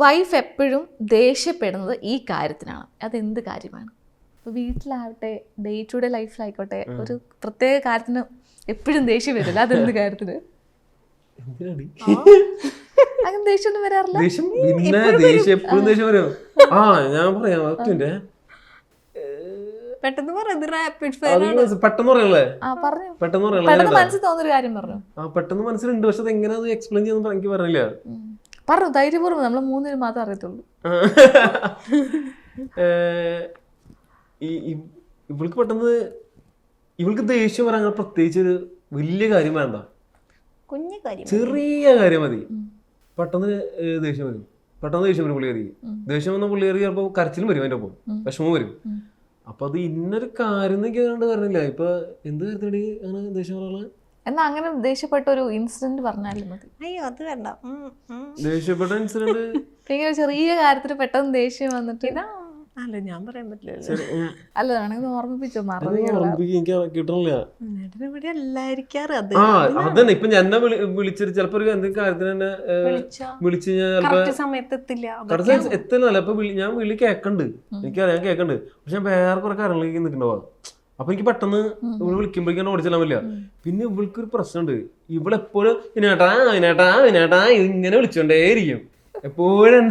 വൈഫ് എപ്പോഴും ദേഷ്യപ്പെടുന്നത് ഈ കാര്യത്തിനാണ്, അതെന്ത് കാര്യമാണ്? ഇപ്പോൾ വീട്ടിലാവട്ടെ, ഡേ ടു ഡേ ലൈഫിലായിക്കോട്ടെ, ഒരു പ്രത്യേക കാര്യത്തിന് എപ്പോഴും ദേഷ്യം വരില്ല, അതെന്ത് കാര്യത്തിന്? അങ്ങനെ ദേഷ്യമൊന്നും വരാറില്ല. എപ്പോഴും ദേഷ്യം വരും. ഞാൻ പറയാം, പെട്ടെന്ന് മനസ്സിൽ തോന്നുന്നൊരു കാര്യം പറഞ്ഞു. പെട്ടെന്ന് മനസ്സിലുണ്ട്, പക്ഷെ അത് എങ്ങനെ എക്സ്പ്ലെയിൻ ചെയ്യുന്ന എനിക്ക് പറഞ്ഞില്ല. പറഞ്ഞു ധൈര്യപൂർവ്വം, നമ്മള് മൂന്നിന് മാത്രമേ അറിയത്തുള്ളൂ. ഇവൾക്ക് പെട്ടെന്ന് ഇവൾക്ക് ദേഷ്യം വരാൻ പ്രത്യേകിച്ച് ഒരു വലിയ കാര്യം വേണ്ട, ചെറിയ കാര്യം മതി. പെട്ടെന്ന് ദേഷ്യം വരും. പുള്ളിക്കാരി ദേഷ്യം വന്ന പുള്ളിക്കാരി ചിലപ്പോ കരച്ചിലും വരും, അതിന്റെ ഒപ്പം വിഷമവും വരും. അപ്പൊ അത് ഇന്നൊരു കാര്യം എന്നൊക്കെ കണ്ട് പറഞ്ഞില്ല. ഇപ്പൊ എന്ത് കാര്യത്തിനടി അങ്ങനെ ദേഷ്യം പറയാ? എന്നാ അങ്ങനെ ദേഷ്യപ്പെട്ട ഒരു ഇൻസിഡന്റ് പറഞ്ഞാലും മതി. അയ്യോ അത് വേണ്ട. ദേഷ്യപ്പെട്ട ഇൻസിഡന്റ് ഭയങ്കര ചെറിയ കാര്യത്തിന് പെട്ടെന്ന് ദേഷ്യം വന്നിട്ട് അല്ല ഞാൻ പറയാൻ പറ്റില്ല. അല്ല വേണമെങ്കിൽ ഓർമ്മിപ്പിച്ചോ, കിട്ടണില്ല. അതന്നെ ഇപ്പൊ എന്നെ വിളിച്ചിട്ട് ചിലപ്പോ ഒരു എന്തെങ്കിലും കാര്യത്തിന് തന്നെ വിളിച്ച് എത്തുന്നല്ല. ഇപ്പൊ ഞാൻ വിളി കേക്കണ്ട്, എനിക്കറിയാൻ കേക്കണ്ട്, പക്ഷെ വേറെ കുറെ കാര്യങ്ങളിലേക്ക് നിൽക്കണ്ടാവാ. അപ്പൊ എനിക്ക് പെട്ടെന്ന് ഇവിടെ വിളിക്കുമ്പോഴേക്കും ഓടിച്ചെല്ലാൻ പറ്റില്ല. പിന്നെ ഇവൾക്കൊരു പ്രശ്നമുണ്ട്, ഇവളെപ്പോഴും ഇനേട്ടാ ഇനേട്ടാ ഇനേട്ടാ ഇങ്ങനെ വിളിച്ചോണ്ടേയിരിക്കും എപ്പോഴും.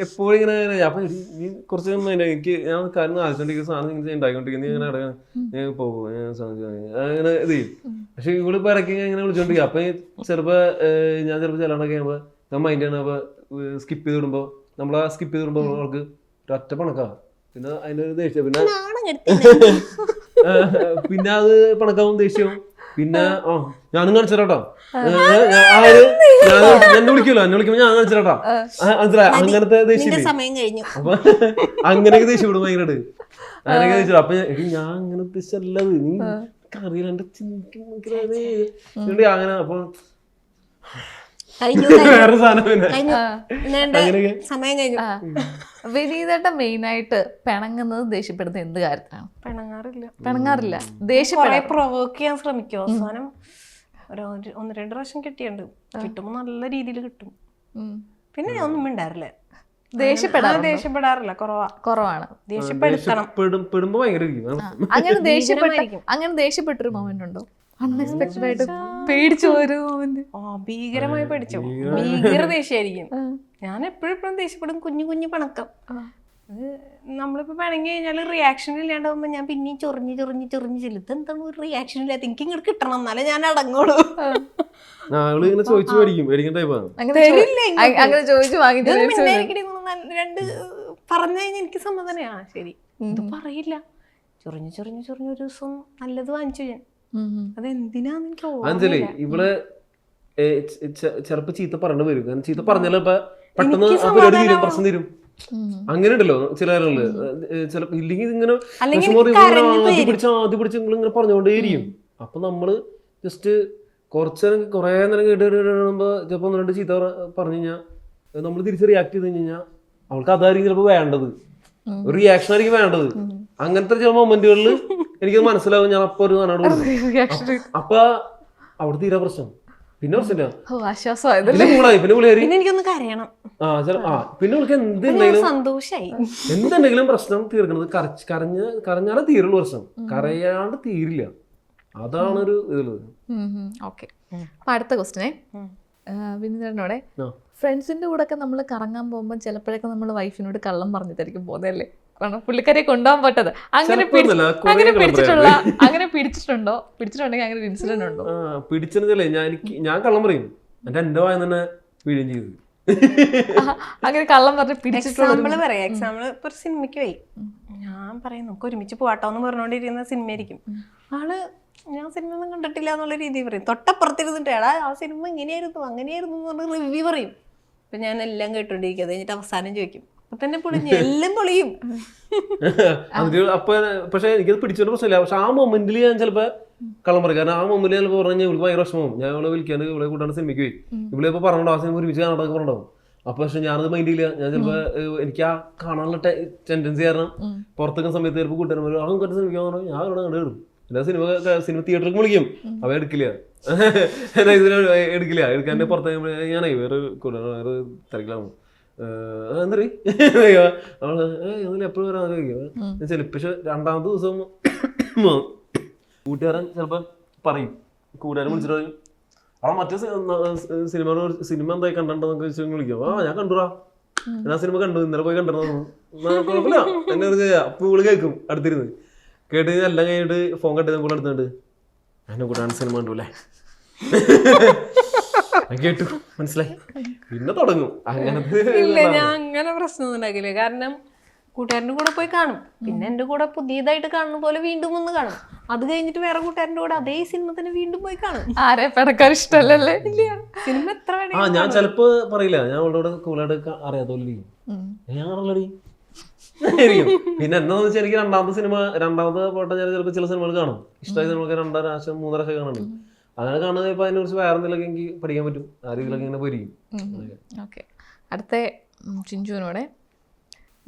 എപ്പോഴും ഇങ്ങനെ അപ്പൊ നീ കുറച്ച് എനിക്ക് ഞാൻ കാര്യം ആലോചിച്ചോണ്ടിരിക്കുന്ന സാധനം ഇങ്ങനെ ഉണ്ടായിക്കൊണ്ടിരിക്കുന്നത്, ഇങ്ങനെ അടങ്ങാൻ പോകും അങ്ങനെ ഇത് ചെയ്യും. പക്ഷെ ഇവളിപ്പോ ഇടയ്ക്ക് ഇങ്ങനെ വിളിച്ചോണ്ടിരിക്കും. അപ്പൊ ചിലപ്പോ ഞാൻ ചിലപ്പോ ചിലണ്ടൊക്കെ ആകുമ്പോ ഞാൻ മൈൻഡ് ആണ്. അപ്പൊ സ്കിപ്പ് ചെയ്ത് വിടുമ്പോ സ്കിപ്പ് ചെയ്ത് വിടുമ്പോ അവൾക്ക് ഒരൊറ്റ പണക്കാ. പിന്നെ അതിന്റെ ഒരു ദേഷ്യം, പിന്നെ അത് പണക്കാവും ദേഷ്യവും. പിന്നെ ഞാനും കാണിച്ചേരാട്ടോ, എന്നെ വിളിക്കുമല്ലോ, എന്നെ വിളിക്കുമ്പോ ഞാൻ കാണിച്ചേരാട്ടോ, മനസ്സിലായി? അങ്ങനത്തെ ദേഷ്യം. അപ്പൊ അങ്ങനെയൊക്കെ ദേഷ്യം വിടും ഭയങ്കരമായിട്ട്. അങ്ങനെയൊക്കെ ദേഷ്യം. അപ്പൊ ഞാൻ അങ്ങനെ ഉദ്ദേശിച്ചല്ലത്, നീ അറിയില്ല എന്റെ ചിന്തിക്കും അങ്ങനെ. അപ്പൊ വേറെ സാധനം വിനീതേട്ട മെയിൻ ആയിട്ട് പിണങ്ങുന്നത് ദേഷ്യപ്പെടുന്നത് എന്ത് കാര്യത്തിനാണ്? പിണങ്ങാറില്ല. ദേഷ്യം പ്രൊവോക്ക് ചെയ്യാൻ ശ്രമിക്കും. അവസാനം ഒന്ന് രണ്ട് പ്രാവശ്യം കിട്ടിയുണ്ട്. കിട്ടുമ്പോ നല്ല രീതിയിൽ കിട്ടും. പിന്നെ ഞാൻ ഒന്നും മിണ്ടാറില്ല. ദേഷ്യപ്പെടാറില്ല, കുറവാണ്. ദേഷ്യപ്പെടുമ്പോ ഭയങ്കര അങ്ങനെ ദേഷ്യപ്പെട്ടൊരു മൊമെന്റ് ഉണ്ടോ? അൺഎക്സ്പെക്ടഡ് ആയിട്ട് പേടിച്ചു ഒരു മൊമെന്റ്? ഭീകരമായി പേടിച്ചു. ഭീകര ദേഷ്യമായിരിക്കും. ഞാൻ എപ്പോഴും ദേഷ്യപ്പെടും. കുഞ്ഞു പണക്കം. നമ്മളിപ്പോ പിണങ്ങി കഴിഞ്ഞാൽ റിയാക്ഷൻ ഇല്ലാണ്ടാവുമ്പോ ഞാൻ പിന്നെയും ചൊറിഞ്ഞ് ചെല്ലും. എന്താണ് ഒരു റിയാക്ഷൻ ഇല്ലാത്ത? എനിക്ക് ഇങ്ങോട്ട് കിട്ടണം, എന്നാലേ ഞാൻ അടങ്ങോളൂ. രണ്ട് പറഞ്ഞു കഴിഞ്ഞാൽ എനിക്ക് സമ്മതനെയാണ്. ശരി, ഇത് പറയില്ല. ചൊറിഞ്ഞ് ഒരു ദിവസം നല്ലത് വാങ്ങിച്ചു ഞാൻ. അതെന്തിനാന്ന് എനിക്ക് ഓർമ്മയില്ല. ഇവള് ചിലപ്പോ ചീത്ത പറഞ്ഞു വരും. കാരണം ചീത്ത പറഞ്ഞാൽ പെട്ടെന്ന് പ്രശ്നം തരും. അങ്ങനെ ഉണ്ടല്ലോ ചില കാര്യങ്ങള്. ചിലപ്പോ ഇല്ലെങ്കിൽ ഇങ്ങനെ ആദ്യം പിടിച്ച് ഇങ്ങനെ പറഞ്ഞുകൊണ്ടേയിരിക്കും. അപ്പൊ നമ്മള് ജസ്റ്റ് കുറെ നേരം കേട്ടുമ്പോ ചിലപ്പോ ഒന്ന് രണ്ട് ചീത്ത പറഞ്ഞു കഴിഞ്ഞാൽ നമ്മൾ തിരിച്ച് റിയാക്ട് ചെയ്ത് കഴിഞ്ഞാൽ അവൾക്ക് അതായിരിക്കും ചിലപ്പോ വേണ്ടത്, ഒരു റിയാക്ഷൻ ആയിരിക്കും വേണ്ടത്. അങ്ങനത്തെ ചില മൊമെന്റുകളിൽ എനിക്കത് മനസ്സിലാവും. ഞാൻ അപ്പൊ ഒരു നാട് കൊടുക്കും. അപ്പൊ അവിടെ തീരാ പ്രശ്നം. പിന്നെ പ്രശ്നമില്ല, പിന്നെ എനിക്കൊന്ന് കരയണം. പിന്നെ അവൾക്ക് എന്തുണ്ടെങ്കിലും പ്രശ്നം തീർക്കണത് കരഞ്ഞാലേ തീരുള്ളൂ പ്രശ്നം, കരയാണ്ട് തീരില്ല. അതാണ് ഒരു ഇതുള്ളത്. അടുത്ത ക്വസ്റ്റ്യനെ, വിനീതനോടെ ആ. ഫ്രണ്ട്സിന്റെ കൂടെ ഒക്കെ നമ്മൾ കറങ്ങാൻ പോകുമ്പോൾ ചിലപ്പോഴൊക്കെ നമ്മൾ വൈഫിനോട് കള്ളം പറഞ്ഞിട്ടായിരിക്കും പോകുന്നതല്ലേ? കാരണം പുള്ളിക്കാരെ കൊണ്ടുപോകാൻ പറ്റത് അങ്ങനെ ചിലപ്പോഴൊന്നുമല്ല, കുറേ അങ്ങനെ കള്ളം പിടിച്ചിട്ടുള്ള അങ്ങനെ പിടിച്ചിട്ടുണ്ടെങ്കിൽ അങ്ങനെ ഒരു ഇൻസിഡന്റ് ഉണ്ടോ? പിടിച്ചെന്നല്ലേ ഞാൻ കള്ളം പറയും, എന്റെ വായ തന്നെ വീഴുകയും ചെയ്തു. അങ്ങനെ കള്ളം പറഞ്ഞ് പിടിച്ചിട്ടുള്ള എക്സാമ്പിള് പറയാം. എക്സാമ്പിള് ഇപ്പൊ ഒരു സിനിമയ്ക്ക് പോയി, ഞാൻ പറയും നമുക്ക് ഒരുമിച്ച് പോവാട്ടോ എന്ന് പറഞ്ഞുകൊണ്ടിരിക്കുന്ന സിനിമയായിരിക്കും. ആള് ഞാൻ സിനിമ ഒന്നും കണ്ടിട്ടില്ല എന്നുള്ള രീതിയിൽ പറയും. തൊട്ടപ്പുറത്തിരുന്നിട്ട് എടാ ആ സിനിമ ഇങ്ങനെയായിരുന്നു അങ്ങനെയായിരുന്നു എന്ന് പറഞ്ഞ് റിവ്യൂ പറയും. അപ്പൊ ഞാൻ എല്ലാം കേട്ടോണ്ടിരിക്കും. അത് കഴിഞ്ഞിട്ട് അവസാനം ചോദിക്കും, അപ്പൊ തന്നെ പൊളിഞ്ഞു, എല്ലാം പൊളിയും. അപ്പൊ പക്ഷെ എനിക്കത് പിടിച്ചൊരു പ്രശ്നമില്ല. പക്ഷെ ആ മൊമെന്റിൽ ഞാൻ ചിലപ്പോ കള്ളം പറയും. കാരണം ആ മൊമെന്റിൽ ചിലപ്പോൾ പറഞ്ഞു ഇവൾക്ക് ഭയങ്കര വിഷമവും. ഞാൻ ഇവിടെ വിളിക്കാണ്ട് ഇവിടെ കൂട്ടാണ്ട് സിനിമയ്ക്ക് പോയി, ഇവിടെ ഇപ്പൊ പറഞ്ഞോ ആ സിനിമ ഒരുമിച്ച് കാണാനൊക്കെ പറഞ്ഞിട്ടുണ്ടാവും. അപ്പൊ പക്ഷെ ഞാനത് മൈൻഡ് ചെയ്യില്ല. ഞാൻ ചിലപ്പോ എനിക്ക് ആ കാണാനുള്ള ടെൻഡൻസി കാരണം പുറത്തേക്കുന്ന സമയത്ത് ചിലപ്പോൾ കൂട്ടാൻ വരും, ആളും കണ്ട് സിനിമയ്ക്ക് പറഞ്ഞു ഞാൻ ഇവിടെ കണ്ടു കിടും. എല്ലാ സിനിമ തിയേറ്ററിൽ വിളിക്കും, അവ എടുക്കില്ല. എടുക്കില്ല എടുക്കാൻ പുറത്ത് ഞാനേ വേറെ വേറെ തിരക്കിലാണ് എന്തറി അവള് എപ്പോഴും വരാൻ ചോദിക്കും. ചിലപ്പോ പക്ഷെ രണ്ടാമത്തെ ദിവസം കൂട്ടുകാരൻ ചിലപ്പോ പറയും, കൂട്ടുകാരൻ വിളിച്ചിട്ട് പറയും അവളെ മറ്റേ സിനിമ എന്തായി കണ്ടിട്ടുണ്ടെന്നൊക്കെ വെച്ച് വിളിക്കും. ഞാൻ കണ്ടുറാ, ഞാൻ സിനിമ കണ്ടു, ഇന്നലെ പോയി കണ്ടിരുന്നു. കുഴപ്പമില്ല എന്നെ അപ്പൊ ഇവള് കേൾക്കും അടുത്തിരുന്ന്. കേട്ട് എല്ലാം കഴിഞ്ഞിട്ട് ഫോൺ കട്ട് ചെയ്ത് കൂടെ അടുത്തുണ്ട് എന്നെ കൂട്ടാണ് സിനിമ കണ്ടു കേട്ടു മനസ്സിലായി, പിന്നെ തുടങ്ങും അങ്ങനത്തെ. ഇല്ല, ഞാൻ അങ്ങനെ പ്രശ്നമൊന്നും ഉണ്ടാക്കില്ല. കാരണം കൂട്ടുകാരൻ്റെ കൂടെ പോയി കാണും, പിന്നെ എൻ്റെ കൂടെ പുതിയതായിട്ട് കാണുന്ന പോലെ വീണ്ടും ഒന്ന് കാണും. അത് കഴിഞ്ഞിട്ട് വേറെ കൂട്ടുകാരൻ്റെ കൂടെ അതേ സിനിമ തന്നെ വീണ്ടും പോയി കാണും. ആരെ പെടക്കാൻ ഇഷ്ടമല്ലല്ലേ? ഇല്ല, സിനിമ എത്ര വേണമെങ്കിലും ഞാൻ ചിലപ്പോ പറയില്ല, ഞാൻ അവളോട് കൂളായിട്ട് അറിയാത്തോലി ഞാൻ ആണല്ലടി. പിന്നെ എന്താന്ന് വെച്ചാൽ എനിക്ക് രണ്ടാമത്തെ പോട്ടെ ഞാൻ ചിലപ്പോൾ ചില സിനിമകൾ കാണും, ഇഷ്ടമായ സിനിമകൾ 2 പ്രാവശ്യം 3 പ്രാവശ്യം കാണുന്നുണ്ട്. അങ്ങനെ കാണുന്നത് ഇപ്പൊ അതിനെ കുറിച്ച് വേറെ എന്തെങ്കിലും എനിക്ക് പഠിക്കാൻ പറ്റും, ആ രീതിയിലൊക്കെ ഇങ്ങനെ പോയിരിക്കും. ഓക്കെ, അടുത്ത ചിഞ്ചുവിനോടെ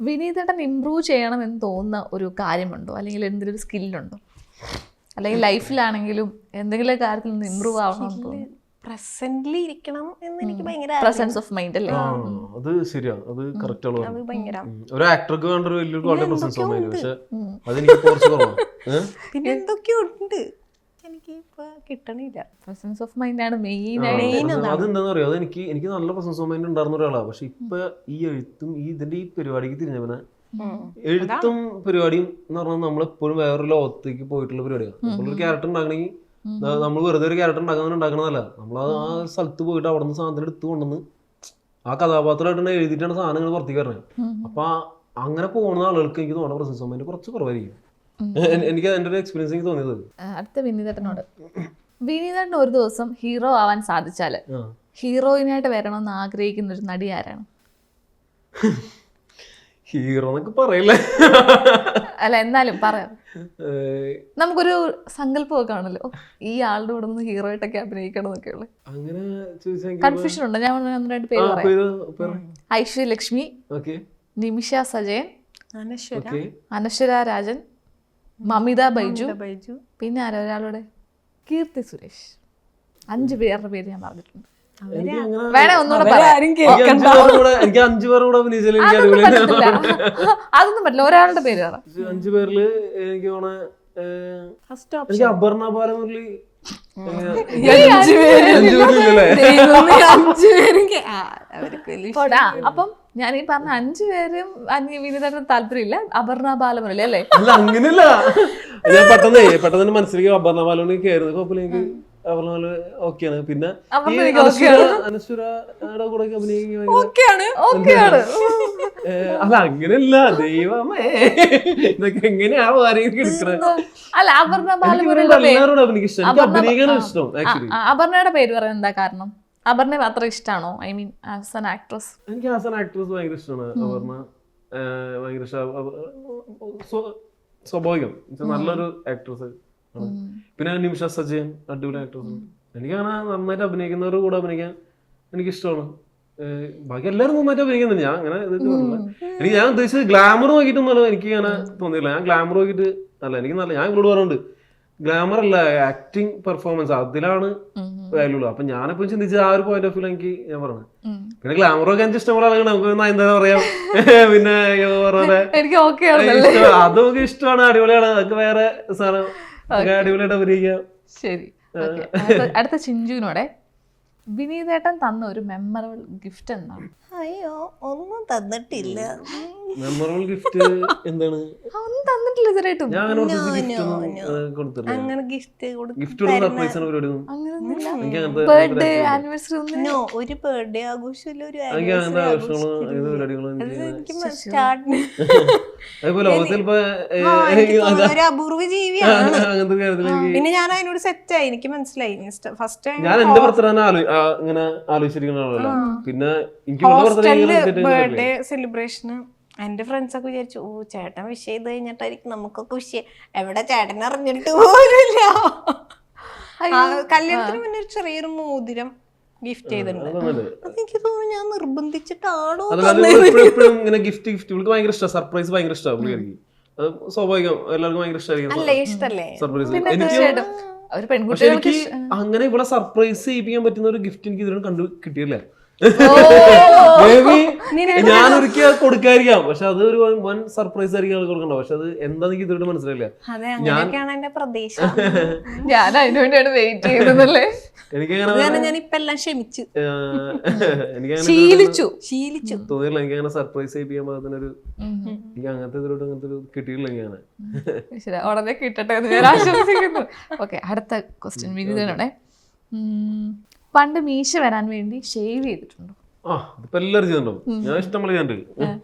വിനീതേട്ടൻ ഇമ്പ്രൂവ് ചെയ്യണം എന്ന് തോന്നുന്ന ഒരു കാര്യമുണ്ടോ, അല്ലെങ്കിൽ എന്തെങ്കിലും ഒരു സ്കില്ലുണ്ടോ, അല്ലെങ്കിൽ ലൈഫിലാണെങ്കിലും എന്തെങ്കിലും കാര്യത്തിൽ നിന്ന് ഇമ്പ്രൂവ് ആവണമെന്ന് തോന്നുന്നു? പ്രസന്റിൽ ഇരിക്കണം എന്ന് എനിക്ക് ഭയങ്കര പ്രസൻസ് ഓഫ് മൈൻഡ് അല്ലേ? അത് ശരിയാ, അത് കറക്റ്റ് ആണ്. അത് ഭയങ്കര ഒരു ആക്ടർക്ക് വേണ്ട ഒരു വലിയൊരു ക്വാളിറ്റി പ്രസൻസ് ഓഫ് മൈൻഡ്, പക്ഷെ അതെനിക്ക് കുറച്ച് കുറവാണ്. പിന്നെ എന്തൊക്കെയോ ഉണ്ട് എനിക്ക് ഇപ്പൊ കിട്ടണില്ല. പ്രസൻസ് ഓഫ് മൈൻഡ് ആണ് മെയിൻ. അതെന്താന്ന് പറയാ, അത് എനിക്ക് നല്ല പ്രസൻസ് ഓഫ് മൈൻഡ് ഉണ്ടായിരുന്ന ഒരാളാണ്. പക്ഷെ ഇപ്പൊ ഈ എഴുത്തും ഇതിന്റെ ഈ പരിപാടിക്ക് തിരിഞ്ഞവനെ എഴുത്തും പരിപാടിയും എന്ന് പറഞ്ഞാൽ നമ്മളെപ്പോഴും വേറൊരു ലോകത്തേക്ക് പോയിട്ടുള്ള പരിപാടിയാണ്. നമ്മളൊരു ക്യാരക്ടർ ഉണ്ടാക്കണമെങ്കിൽ നമ്മൾ വെറുതെ ഒരു ക്യാരക്ടർ ഉണ്ടാക്കണതല്ല, നമ്മൾ ആ സ്ഥലത്ത് പോയിട്ട് അവിടെ നിന്ന് സാധനം എടുത്ത് കൊണ്ടുവന്ന് ആ കഥാപാത്രമായിട്ടാണ് എഴുതിയിട്ടാണ് സാധനങ്ങൾ പുറത്തേക്ക് വരണത്. അപ്പൊ അങ്ങനെ പോകുന്ന ആളുകൾക്ക് എനിക്ക് തോന്നുന്ന പ്രസൻസ് ഓഫ് മൈൻഡ് കുറച്ച് കുറവായിരിക്കും. എനിക്ക് എൻ്റെ ഒരു എക്സ്പീരിയൻസ് എനിക്ക് തോന്നിയത്. അടുത്ത വിനീതേട്ടനോട്, വിനീതേട്ടൻ ഒരു ദിവസം ഹീറോ ആവാൻ സാധിച്ചാല് ഹീറോയിനായിട്ട് വരണമെന്ന് ആഗ്രഹിക്കുന്ന ഒരു നടി ആരാണ്? ഹീറോ എന്നൊക്കെ പറയില്ല, അല്ല എന്നാലും പറയാം, നമുക്കൊരു സങ്കല്പമൊക്കെ ആണല്ലോ ഈ ആളുടെ കൂടെ ഒന്ന് ഹീറോ ആയിട്ടൊക്കെ അഭിനയിക്കണം എന്നൊക്കെ ഉള്ളത്. അങ്ങനെ ചോദിച്ചാൽ കൺഫ്യൂഷൻ ഉണ്ട്. ഞാൻ 2 പേര് പറയാം. ഐശ്വര്യലക്ഷ്മി, നിമിഷ സജയൻ, അനശ്വര രാജൻ, മമിത ബൈജു, പിന്നെ ഒരാളുടെ കീർത്തി സുരേഷ്. 5 പേരുടെ പേര് ഞാൻ പറഞ്ഞിട്ടുണ്ട്. വേണേ ഒന്നുകൂടെ എനിക്ക് 5 പേരും കൂടെ അഭിനയിച്ചാലും എനിക്ക് അതൊന്നും പറ്റില്ല, ഒരാളുടെ പേര് പറ. 5 പേരില് എനിക്ക് എനിക്ക് അപർണ ബാലമുരളി. അപ്പം ഞാൻ ഈ പറഞ്ഞ 5 പേരും വിനീതേട്ടന് താല്പര്യമില്ല, അപർണ ബാലമുരളി അല്ലേ? അല്ല അങ്ങനെയല്ല, ഞാൻ പെട്ടെന്ന് മനസ്സിലേക്ക് അപർണ ബാലമുരളി കയറുന്നത് കുഴപ്പമില്ല, എനിക്ക് അപർണ ബാലമുരളി ഓക്കെയാണ്. പിന്നെ അനശ്വരയുടെ കൂടെ അഭിനയിക്കാൻ അല്ല അങ്ങനെയല്ല, ദൈവമേ ഇതൊക്കെ എങ്ങനെയാ എടുക്കുന്നത്? അല്ല, അപർണ ബാലമുരളിയുടെ അപർണയുടെ പേര് പറയാൻ എന്താ കാരണം? അപർണയെ അത്ര ഇഷ്ടമാണോ? I mean as an actress. എനിക്ക് ആസ് ആൻ ആക്ട്രസ് ഭയങ്കര ഇഷ്ടമാണ് അപർണ, ഭയങ്കര സ്വാഭാവികം, നല്ലൊരു ആക്ട്രസ്. പിന്നെ നിമിഷ സജയൻ അടിപൊളി ആക്ട്രസ്. എനിക്കങ്ങനെ നന്നായിട്ട് അഭിനയിക്കുന്നവരുടെ കൂടെ അഭിനയിക്കാൻ എനിക്കിഷ്ടമാണ്. ബാക്കി എല്ലാവരും നന്നായിട്ട് അഭിനയിക്കുന്നുണ്ട്. ഞാൻ അങ്ങനെ ഞാൻ ഉദ്ദേശിച്ചത് ഗ്ലാമർ നോക്കിയിട്ടൊന്നുമല്ല, എനിക്ക് അങ്ങനെ തോന്നിയില്ല. ഞാൻ ഗ്ലാമർ നോക്കിയിട്ട് അല്ല, എനിക്ക് നല്ല, ഞാൻ ഇവരോട് പറഞ്ഞിട്ടുണ്ട് ഗ്ലാമർ അല്ല ആക്ടിങ് പെർഫോമൻസ് അതിലാണ് വാല്യൂ ഉള്ളത്. അപ്പൊ ഞാനിപ്പോ ചിന്തിച്ചത് ആ ഒരു പോയിന്റ് ഓഫ് വ്യൂ എനിക്ക് ഞാൻ പറഞ്ഞു. പിന്നെ ഗ്ലാമർ ഒക്കെ എനിക്ക് ഇഷ്ടമുള്ള ആളുകൾ നമുക്ക് എന്താ പറയാ, പിന്നെ അത് നമുക്ക് ഇഷ്ടമാണ്, അടിപൊളിയാണ്, അതൊക്കെ വേറെ സാധനം, അടിപൊളിയായിട്ട് അഭിനയിക്കാം. ശരി, അടുത്ത ചിഞ്ചുവിനോടെ വിനീതേട്ടൻ തന്ന ഒരു മെമ്മറബിൾ ഗിഫ്റ്റ് എന്താണ്? അയ്യോ ഒന്നും തന്നിട്ടില്ല. മെമ്മറബിൾ ഗിഫ്റ്റ് എന്താണ്? ഒന്നും തന്നിട്ടില്ല ഇതുവരെയായിട്ടും. ഞാൻ അങ്ങനെ കൊടുത്തിട്ടില്ല. അങ്ങനെ ഗിഫ്റ്റ് ഗിഫ്റ്റ് സർപ്രൈസ് പരിപാടി ഒന്നും അങ്ങനെയൊന്നുമില്ല. എനിക്ക് അങ്ങനത്തെ ബർത്ത്ഡേ ആനിവേഴ്സറി ഒന്നും നോ, ഒരു ബർത്ത്ഡേ ആഘോഷമില്ല, ഒരു എനിക്ക് അങ്ങനത്തെ ആവശ്യങ്ങളോ അങ്ങനത്തെ പരിപാടികളോ എനിക്ക് സ്റ്റാർട്ട് അതുപോലെ ലോകത്തിൽ ഇപ്പൊ ഒരു അപൂർവ ജീവിയാണ്. അങ്ങനത്തെ കാര്യത്തിൽ എനിക്ക് പിന്നെ ഞാൻ അതിനോട് സെറ്റായി, എനിക്ക് മനസ്സിലായി ഫസ്റ്റ് ഞാൻ എന്റെ ബർത്ത്ഡേ ഇങ്ങനെ ആലോചിച്ചിരിക്കുന്ന ആളല്ല. പിന്നെ എനിക്ക് ബർത്ത്ഡേ സെലിബ്രേഷന് എന്റെ ഫ്രണ്ട്സ് ഒക്കെ വിചാരിച്ചു, ഓ ചേട്ടൻ വിഷ് ചെയ്ത് കഴിഞ്ഞിട്ടായിരിക്കും നമുക്കൊക്കെ വിഷ്. എവിടെ ചേട്ടൻ അറിഞ്ഞിട്ട് പോലില്ല. കല്യാണത്തിന് മുന്നേ ഒരു ചെറിയൊരു മോതിരം ഗിഫ്റ്റ് ചെയ്തിട്ടുണ്ട്. അതെനിക്ക് തോന്നുന്നു ഞാൻ നിർബന്ധിച്ചിട്ടാണോ. എപ്പോഴും ഇങ്ങനെ ഗിഫ്റ്റ് ഇവൾക്ക് ഭയങ്കര ഇഷ്ടം, സർപ്രൈസ് ഭയങ്കര ഇഷ്ടമാണ് പുള്ളിക്കാരിക്ക്. അത് സ്വാഭാവികം, എല്ലാവർക്കും ഭയങ്കര അല്ലേ, ഇഷ്ടല്ലേ സർപ്രൈസ്. ഒരു പെൺകുട്ടികൾക്ക് അങ്ങനെ ഇവിടെ സർപ്രൈസ് ചെയ്യിപ്പിക്കാൻ പറ്റുന്ന ഒരു ഗിഫ്റ്റ് എനിക്ക് ഇതിനോട് കണ്ടു കിട്ടിയില്ല. ഞാൻ ഒരിക്കൽ കൊടുക്കാതിരിക്കാം, പക്ഷെ അത് ഒരു വൻ സർപ്രൈസ് ആയിരിക്കും ആൾ കൊടുക്കണ്ട. പക്ഷെ അത് എന്താന്ന് എനിക്ക് ഇതുവരെ മനസ്സിലായില്ല. അങ്ങനെയൊക്കെയാണ് എന്റെ പ്രതീക്ഷ. ഞാൻ അതിനു വേണ്ടിയാണ് വെയിറ്റ് ചെയ്യുന്നതല്ലേ. എനിക്കങ്ങനെ ഞാനിപ്പോ എല്ലാം ക്ഷമിച്ചു, ശീലിച്ചു തോന്നിയില്ല. എനിക്കങ്ങനെ സർപ്രൈസ് ചെയ്യിപ്പിക്കാൻ പാകത്തിനൊരു എനിക്ക് അങ്ങനത്തെ ഇതിലോട്ട് അങ്ങനത്തെ ഒരു കിട്ടിയില്ല. ഞാൻ ശരി, ഉടനെ കിട്ടട്ടെ എന്ന് ഞാൻ ആശ്വസിക്കുന്നു. ഓക്കെ, അടുത്ത ക്വസ്റ്റ്യൻ വിനീതനാണേ. പണ്ട് മീശ വരാൻ വേണ്ടി ഷേവ് ചെയ്തിട്ടുണ്ടോ? അതിപ്പോ എല്ലാവരും ചെയ്തിട്ടുണ്ടോ? ഞാൻ ഇഷ്ടംപോലെ ചെയ്തിട്ടുണ്ട്.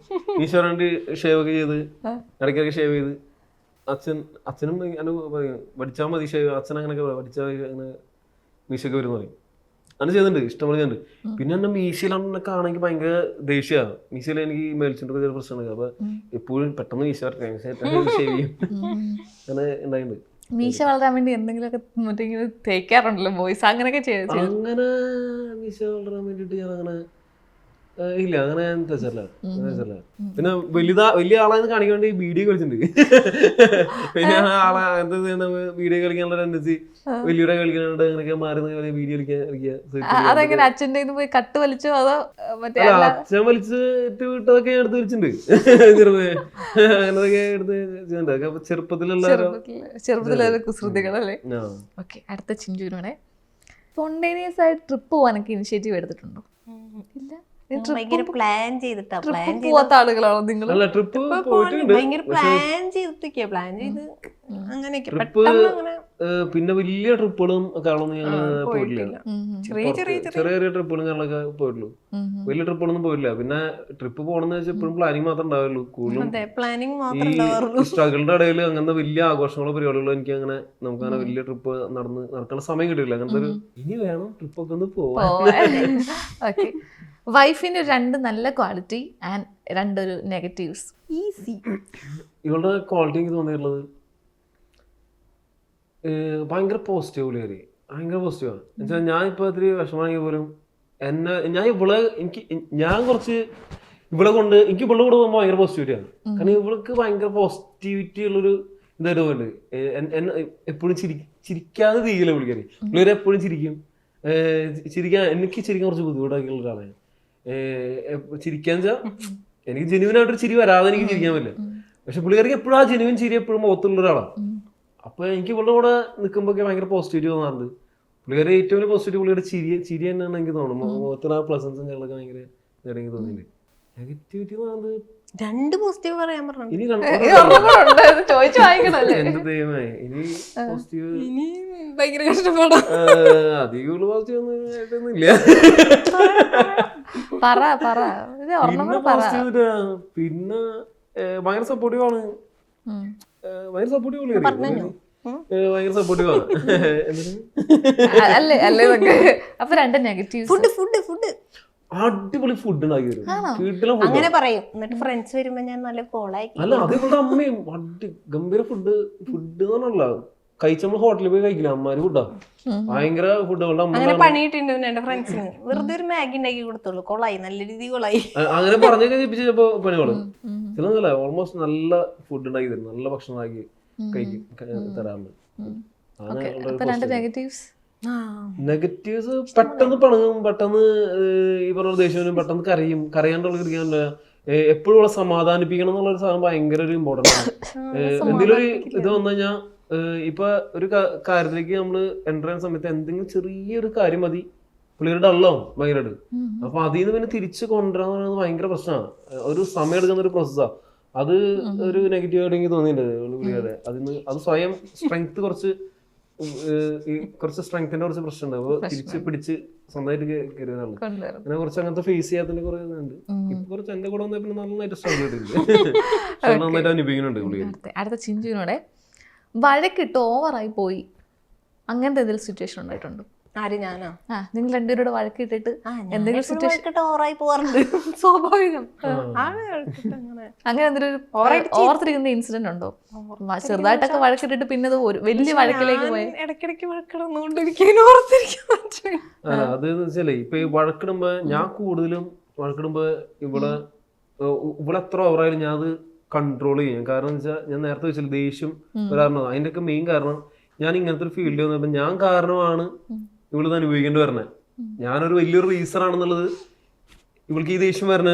മീശ വരാൻ വേണ്ടി ഷേവ് ഒക്കെ ചെയ്ത്, ഇടയ്ക്കൊക്കെ ഷേവ് ചെയ്ത്. അച്ഛനും പഠിച്ചാൽ മതി ഷേവ്, അച്ഛൻ അങ്ങനെയൊക്കെ പഠിച്ചാൽ അങ്ങനെ മീശയൊക്കെ വരും പറയും. അങ്ങനെ ചെയ്തിട്ടുണ്ട്, ഇഷ്ടംപോലെ ചെയ്തിട്ടുണ്ട്. പിന്നെ എന്നെ മീശയിലാണെന്നെ കാണാൻ ഭയങ്കര ദേഷ്യമാണ്. മീശയിൽ എനിക്ക് മേൽച്ചിട്ടൊക്കെ ചില പ്രശ്നമുണ്ട്. അപ്പൊ എപ്പോഴും പെട്ടെന്ന് മീശ ഷേവ് ചെയ്യും, അങ്ങനെ ഉണ്ടായിട്ടുണ്ട്. മീശ വളരാൻ വേണ്ടി എന്തെങ്കിലുമൊക്കെ മറ്റേ തേക്കാറുണ്ടല്ലോ ബോയ്സ്, അങ്ങനെയൊക്കെ ചെയ്തു? അങ്ങനെ മീശ വളരാൻ വേണ്ടിട്ട് ഞാൻ അങ്ങനെ ഇല്ല, അങ്ങനെ ഞാൻ തേച്ചല്ല. പിന്നെ വലിയ ആളാന്ന് കാണിക്കാൻ വേണ്ടി വീഡിയോ കളിച്ചിട്ടുണ്ട്. പിന്നെ ആളെ അങ്ങനത്തെ വീഡിയോ കളിക്കാനുള്ള ടെൻഡൻസി വലിയ കളിക്കാനുണ്ട്. അങ്ങനെയൊക്കെ മാറി വീഡിയോ കളിക്കാൻ. അതെങ്ങനെ അച്ഛൻ്റെ പോയി കട്ട് വലിച്ചോ അതോ മറ്റേ അച്ഛൻ വലിച്ചിട്ട് വിട്ടതൊക്കെ എടുത്ത് വെച്ചിട്ടുണ്ട്. ചെറുത് അങ്ങനത്തൊക്കെ എടുത്ത് വെച്ചിട്ടുണ്ട്. ചെറുപ്പത്തിലെ കുസൃതികളല്ലേ. ഓക്കെ, അടുത്ത ചിഞ്ചുവിനെ സ്പോണ്ടേനിയസ് ആയിട്ട് ട്രിപ്പ് പോകാനൊക്കെ ഇനിഷ്യേറ്റീവ് എടുത്തിട്ടുണ്ടോ? ഇല്ല, പ്ലാൻ ചെയ്തിട്ടാ. ട്രിപ്പ് പോവാത്ത ആളുകളാണോ നിങ്ങൾ? ട്രിപ്പ് ഭയങ്കര പ്ലാൻ ചെയ്തിട്ടൊക്കെയാ, പ്ലാൻ ചെയ്ത് അങ്ങനെയൊക്കെ പെട്ടെന്ന് അങ്ങനെ. പിന്നെ വലിയ ട്രിപ്പുകളും കാണുന്നു ഞങ്ങൾ പോയിട്ടില്ല. ചെറിയ ചെറിയ ട്രിപ്പുകളും ഞങ്ങളൊക്കെ പോയിട്ടുള്ളൂ. വലിയ ട്രിപ്പുകളൊന്നും പോയില്ല. പിന്നെ ട്രിപ്പ് പോകണമെന്ന് വെച്ചാൽ എപ്പോഴും പ്ലാനിങ് മാത്രമേ ഉണ്ടാവുള്ളൂ. കൂടുതലും ഈ സ്ട്രഗിളിന്റെ ഇടയിൽ അങ്ങനത്തെ വലിയ ആഘോഷങ്ങളോ പരിപാടികളോ എനിക്ക് അങ്ങനെ നമുക്ക് അങ്ങനെ വലിയ ട്രിപ്പ് നടക്കാനുള്ള സമയം കിട്ടില്ല. അങ്ങനത്തെ ഒരു ഇനി വേണം ട്രിപ്പൊക്കെ ഒന്ന് പോവാൻ. ഓക്കെ, വൈഫിന്റെ രണ്ട് നല്ല ക്വാളിറ്റി ആൻഡ് രണ്ടൊരു നെഗറ്റീവ്സ്. ഈസി. ഇവളുടെ ക്വാളിറ്റി എനിക്ക് തോന്നിയിട്ടുള്ളത് ഭയങ്കര പോസിറ്റീവ് പുള്ളിക്കാരി, ഭയങ്കര പോസിറ്റീവാണ്. എന്നുവെച്ചാൽ ഞാൻ ഇപ്പോൾ ഇത്തിരി വിഷമമാണെങ്കിൽ പോലും ഞാൻ കുറച്ച് ഇവിടെ കൊണ്ട് എനിക്ക് ഇവളുടെ കൂടെ പോകുമ്പോൾ ഭയങ്കര പോസിറ്റിവിറ്റിയാണ്. കാരണം ഇവൾക്ക് ഭയങ്കര പോസിറ്റിവിറ്റി ഉള്ളൊരു ഇതായിട്ട് പോകുന്നുണ്ട്. എപ്പോഴും ചിരിക്കാതെ തീയില്ല പുള്ളിക്കാരി. പുള്ളിക്കാരി എപ്പോഴും ചിരിക്കും. എനിക്ക് ചിരിക്കാൻ കുറച്ച് ബുദ്ധിമുട്ടാക്കിയുള്ള ഒരാളാണ്. ചിരിക്കാന്ന് വെച്ചാൽ എനിക്ക് ജെനുവിനായിട്ടൊരു ചിരി വരാതെ എനിക്ക് ചിരിക്കാൻ പറ്റില്ല. പക്ഷെ പുള്ളിക്കാരിക്ക് എപ്പോഴും ആ ജെനുവിൻ ചിരി എപ്പോഴും മുഖത്തുള്ള ഒരാളാണ്. അപ്പൊ എനിക്ക് ഇവളുടെ കൂടെ നിൽക്കുമ്പോൾ ഭയങ്കര പോസിറ്റിവിറ്റി തോന്നാറുണ്ട്. പുള്ളിക്കാരി ഏറ്റവും വലിയ പോസിറ്റിവിറ്റി പുള്ളിയുടെ ചിരി തന്നെയാണ് എനിക്ക് തോന്നുന്നു. മുഖത്തിന് ആ പ്ലസൻസും കാര്യങ്ങളൊക്കെ ഭയങ്കര എനിക്ക് തോന്നിയിട്ടുണ്ട്. നെഗറ്റിവിറ്റി തോന്നുന്നത് രണ്ട് പോസിറ്റീവ് പറയാൻ പറഞ്ഞു. ഇനി എന്ത് ദൈവമേ, ഇനി പോസിറ്റീവ് ഭയങ്കര കഷ്ടപ്പാടാ. അധികം പോസിറ്റീവ് ഒന്നും ആയിട്ടൊന്നുമില്ല. പിന്നെ ഭയങ്കര സപ്പോർട്ടീവ് ആണ്. ഭയങ്കര സപ്പോർട്ടീവ് ഭയങ്കര സപ്പോർട്ടീവ് ആണ്. അപ്പൊ രണ്ട് നെഗറ്റീവ്. ഫുഡ് അടിപൊളി ഫുഡ് ഉണ്ടാക്കി തരും. അങ്ങനെ പറയും. എന്നിട്ട് ഫ്രണ്ട്സ് വരുമ്പോ ഞാൻ നല്ല കോളായി. അല്ല, അത് ഇവളുടെ അമ്മയും ഗംഭീര ഫുഡ് എന്ന് പറഞ്ഞല്ല കഴിച്ച നമ്മൾ ഹോട്ടലിൽ പോയി കഴിക്കില്ല, അമ്മമാര് ഫുഡാ ഭയങ്കര ഫുഡ്. അങ്ങനെ പണിയിട്ടുണ്ട് എന്റെ ഫ്രണ്ട്സിന്. വെറുതെ ഒരു മാഗി ഉണ്ടാക്കി കൊടുത്തോളൂ, കൊളായി, നല്ല രീതി കൊളായി. അങ്ങനെ പറഞ്ഞൊക്കെ ചിലപ്പോ പണികള് ചിലതല്ല. ഓൾമോസ്റ്റ് നല്ല ഫുഡ് ഉണ്ടാക്കി തരും, നല്ല ഭക്ഷണം ഉണ്ടാക്കി തരാറുണ്ട്. നെഗറ്റീവ്സ് പെട്ടെന്ന് പണങ്ങും, പെട്ടെന്ന് ഈ പറഞ്ഞ ദേഷ്യം, പെട്ടെന്ന് കരയാണ്ടുള്ള എപ്പോഴും സമാധാനിപ്പിക്കണം എന്നുള്ളൊരു സാധനം ഭയങ്കര ഒരു ഇമ്പോർട്ടൻ്റ് ആണ്. എന്തെങ്കിലും ഒരു ഇത് വന്നു കഴിഞ്ഞാൽ ഇപ്പൊ ഒരു കാര്യത്തിലേക്ക് നമ്മൾ എൻ്റർ ചെയ്യുന്ന സമയത്ത് എന്തെങ്കിലും ചെറിയൊരു കാര്യം മതി പുള്ളിയുടെ ഡള്ളാവും ഭയങ്കരമായിട്ട്. അപ്പൊ അതിൽ നിന്ന് പിന്നെ തിരിച്ച് കൊണ്ടുവരാന്ന് പറയുന്നത് ഭയങ്കര പ്രശ്നമാണ്. ഒരു സമയം എടുക്കുന്ന ഒരു പ്രോസസ്സാണ്. അത് ഒരു നെഗറ്റീവായിട്ട് എനിക്ക് തോന്നിയിട്ടുണ്ട് പുള്ളിയുടെ. അത് സ്വയം സ്ട്രെങ്ത് കുറച്ച് സ്ട്രെങ്ത്തിന്റെ കുറച്ച് പ്രശ്നമുണ്ട്. അപ്പൊ തിരിച്ച് പിടിച്ച് സ്വന്തമായിട്ട് കയറിയതാണ്. അങ്ങനെ കുറച്ച് അങ്ങനത്തെ ഫേസ് ചെയ്യാത്തതിന്റെ കുറെ ഇതുണ്ട്. ഇപ്പൊ കുറച്ച് എന്റെ കൂടെ വന്നാൽ പിന്നെ നന്നായിട്ട് സ്ട്രഗിൾ ചെയ്തിട്ടുണ്ട്. നന്നായിട്ട് അനുഭവിക്കുന്നുണ്ട് പുള്ളി. അടുത്ത ചിഞ്ചുവിനോടെ വഴക്കിട്ട് ഓവറായി പോയി അങ്ങനത്തെ എന്തെങ്കിലും സിറ്റുവേഷൻ ഉണ്ടായിട്ടുണ്ടോ? ആര് ഞാനാ? നിങ്ങൾ രണ്ടുപേരോട് വഴക്കിട്ടിട്ട് എന്തെങ്കിലും സിറ്റുവേഷൻ ഓവറായി പോവാറുണ്ട്. സ്വാഭാവികം. അങ്ങനെ എന്തെങ്കിലും ഓർത്തിരിക്കുന്ന ഇൻസിഡന്റ് ഉണ്ടോ? ചെറുതായിട്ടൊക്കെ വഴക്കിട്ടിട്ട് പിന്നെ അത് വലിയ വഴക്കിലേക്ക് പോയി ഇടയ്ക്കിടയ്ക്ക് വഴക്കിടുന്നോണ്ടിരിക്കാൻ ഓർത്തിരിക്കാൻ പറ്റും. അത് വെച്ചാലേ ഇപ്പൊ ഈ വഴക്കിടുമ്പോ ഞാൻ കൂടുതലും വഴക്കിടുമ്പോ ഇവിടെ എത്ര ഓവറായാലും ഞാൻ അത് കൺട്രോൾ ചെയ്യും. കാരണം എന്ന് വെച്ചാൽ ഞാൻ നേരത്തെ വെച്ചാൽ ദേഷ്യം വരാറുണ്ട്. അതിന്റെ ഒക്കെ മെയിൻ കാരണം ഞാൻ ഇങ്ങനത്തെ ഒരു ഫീൽഡിൽ വന്നപ്പോ ഞാൻ കാരണമാണ് ഇവളിത് അനുഭവിക്കേണ്ടി വരണേ. ഞാനൊരു വലിയൊരു റീസൺ ആണെന്നുള്ളത് ഇവൾക്ക് ഈ ദേഷ്യം വരണേ,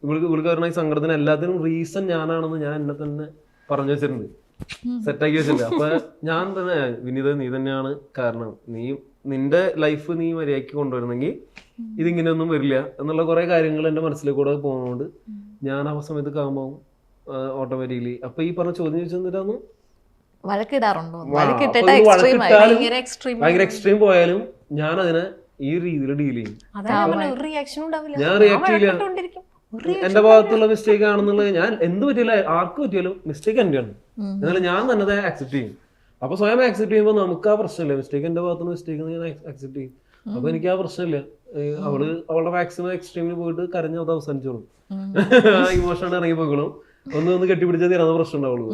ഇവൾക്ക് വരണ ഈ സങ്കടത്തിന് എല്ലാത്തിനും റീസൺ ഞാനാണെന്ന് ഞാൻ എന്നെ തന്നെ പറഞ്ഞു വെച്ചിട്ടുണ്ട്, സെറ്റാക്കി വെച്ചിട്ടുണ്ട്. അപ്പൊ ഞാൻ തന്നെ വിനീത നീ തന്നെയാണ് കാരണം, നിന്റെ ലൈഫ് നീ മര്യാദയ്ക്ക് കൊണ്ടുവരുന്നെങ്കിൽ ഇതിങ്ങനെയൊന്നും വരില്ല എന്നുള്ള കുറെ കാര്യങ്ങൾ എന്റെ മനസ്സിൽ കൂടെ പോകുന്നതുകൊണ്ട് ഞാൻ ആ സമയത്ത് കാമാവും ഓട്ടോമാറ്റിക്കലി. അപ്പൊ ഈ പറഞ്ഞ ചോദ്യം ചോദിച്ചെന്നിട്ടാന്ന് വഴക്കിടാറുണ്ടോ? ഭയങ്കര എക്സ്ട്രീം പോയാലും ഞാൻ അതിനെ ഈ രീതിയിൽ ഡീൽ ചെയ്യും. ഞാൻ റിയാക്ട് ചെയ്യില്ല. എന്റെ ഭാഗത്തുള്ള മിസ്റ്റേക്ക് ആണെന്നുള്ളത് ഞാൻ എന്ത് പറ്റില്ല, ആർക്ക് പറ്റിയാലും മിസ്റ്റേക്ക് എന്റെയാണ്, എന്നാലും ഞാൻ തന്നെ ആക്സെപ്റ്റ് ചെയ്യും. അപ്പൊ സ്വയം ആക്സെപ്റ്റ് ചെയ്യുമ്പോൾ നമുക്ക് ആ പ്രശ്നമില്ല. മിസ്റ്റേക്ക് എന്റെ ഭാഗത്തുനിന്ന് മിസ്റ്റേക്ക് ഞാൻ ആക്സെപ്റ്റ് ചെയ്യും. അപ്പൊ എനിക്ക് ആ പ്രശ്നമില്ല. അവളുടെ മാക്സിമം എക്സ്ട്രീമിൽ പോയിട്ട് കരഞ്ഞ് അത് അവസാനിച്ചോളും. ഇമോഷണൽ ഇറങ്ങി പോയിക്കോളും. ഒന്ന് കെട്ടിപ്പിടിച്ചാൽ തീരാത്ത പ്രശ്നം ഉണ്ടാവുള്ളൂ.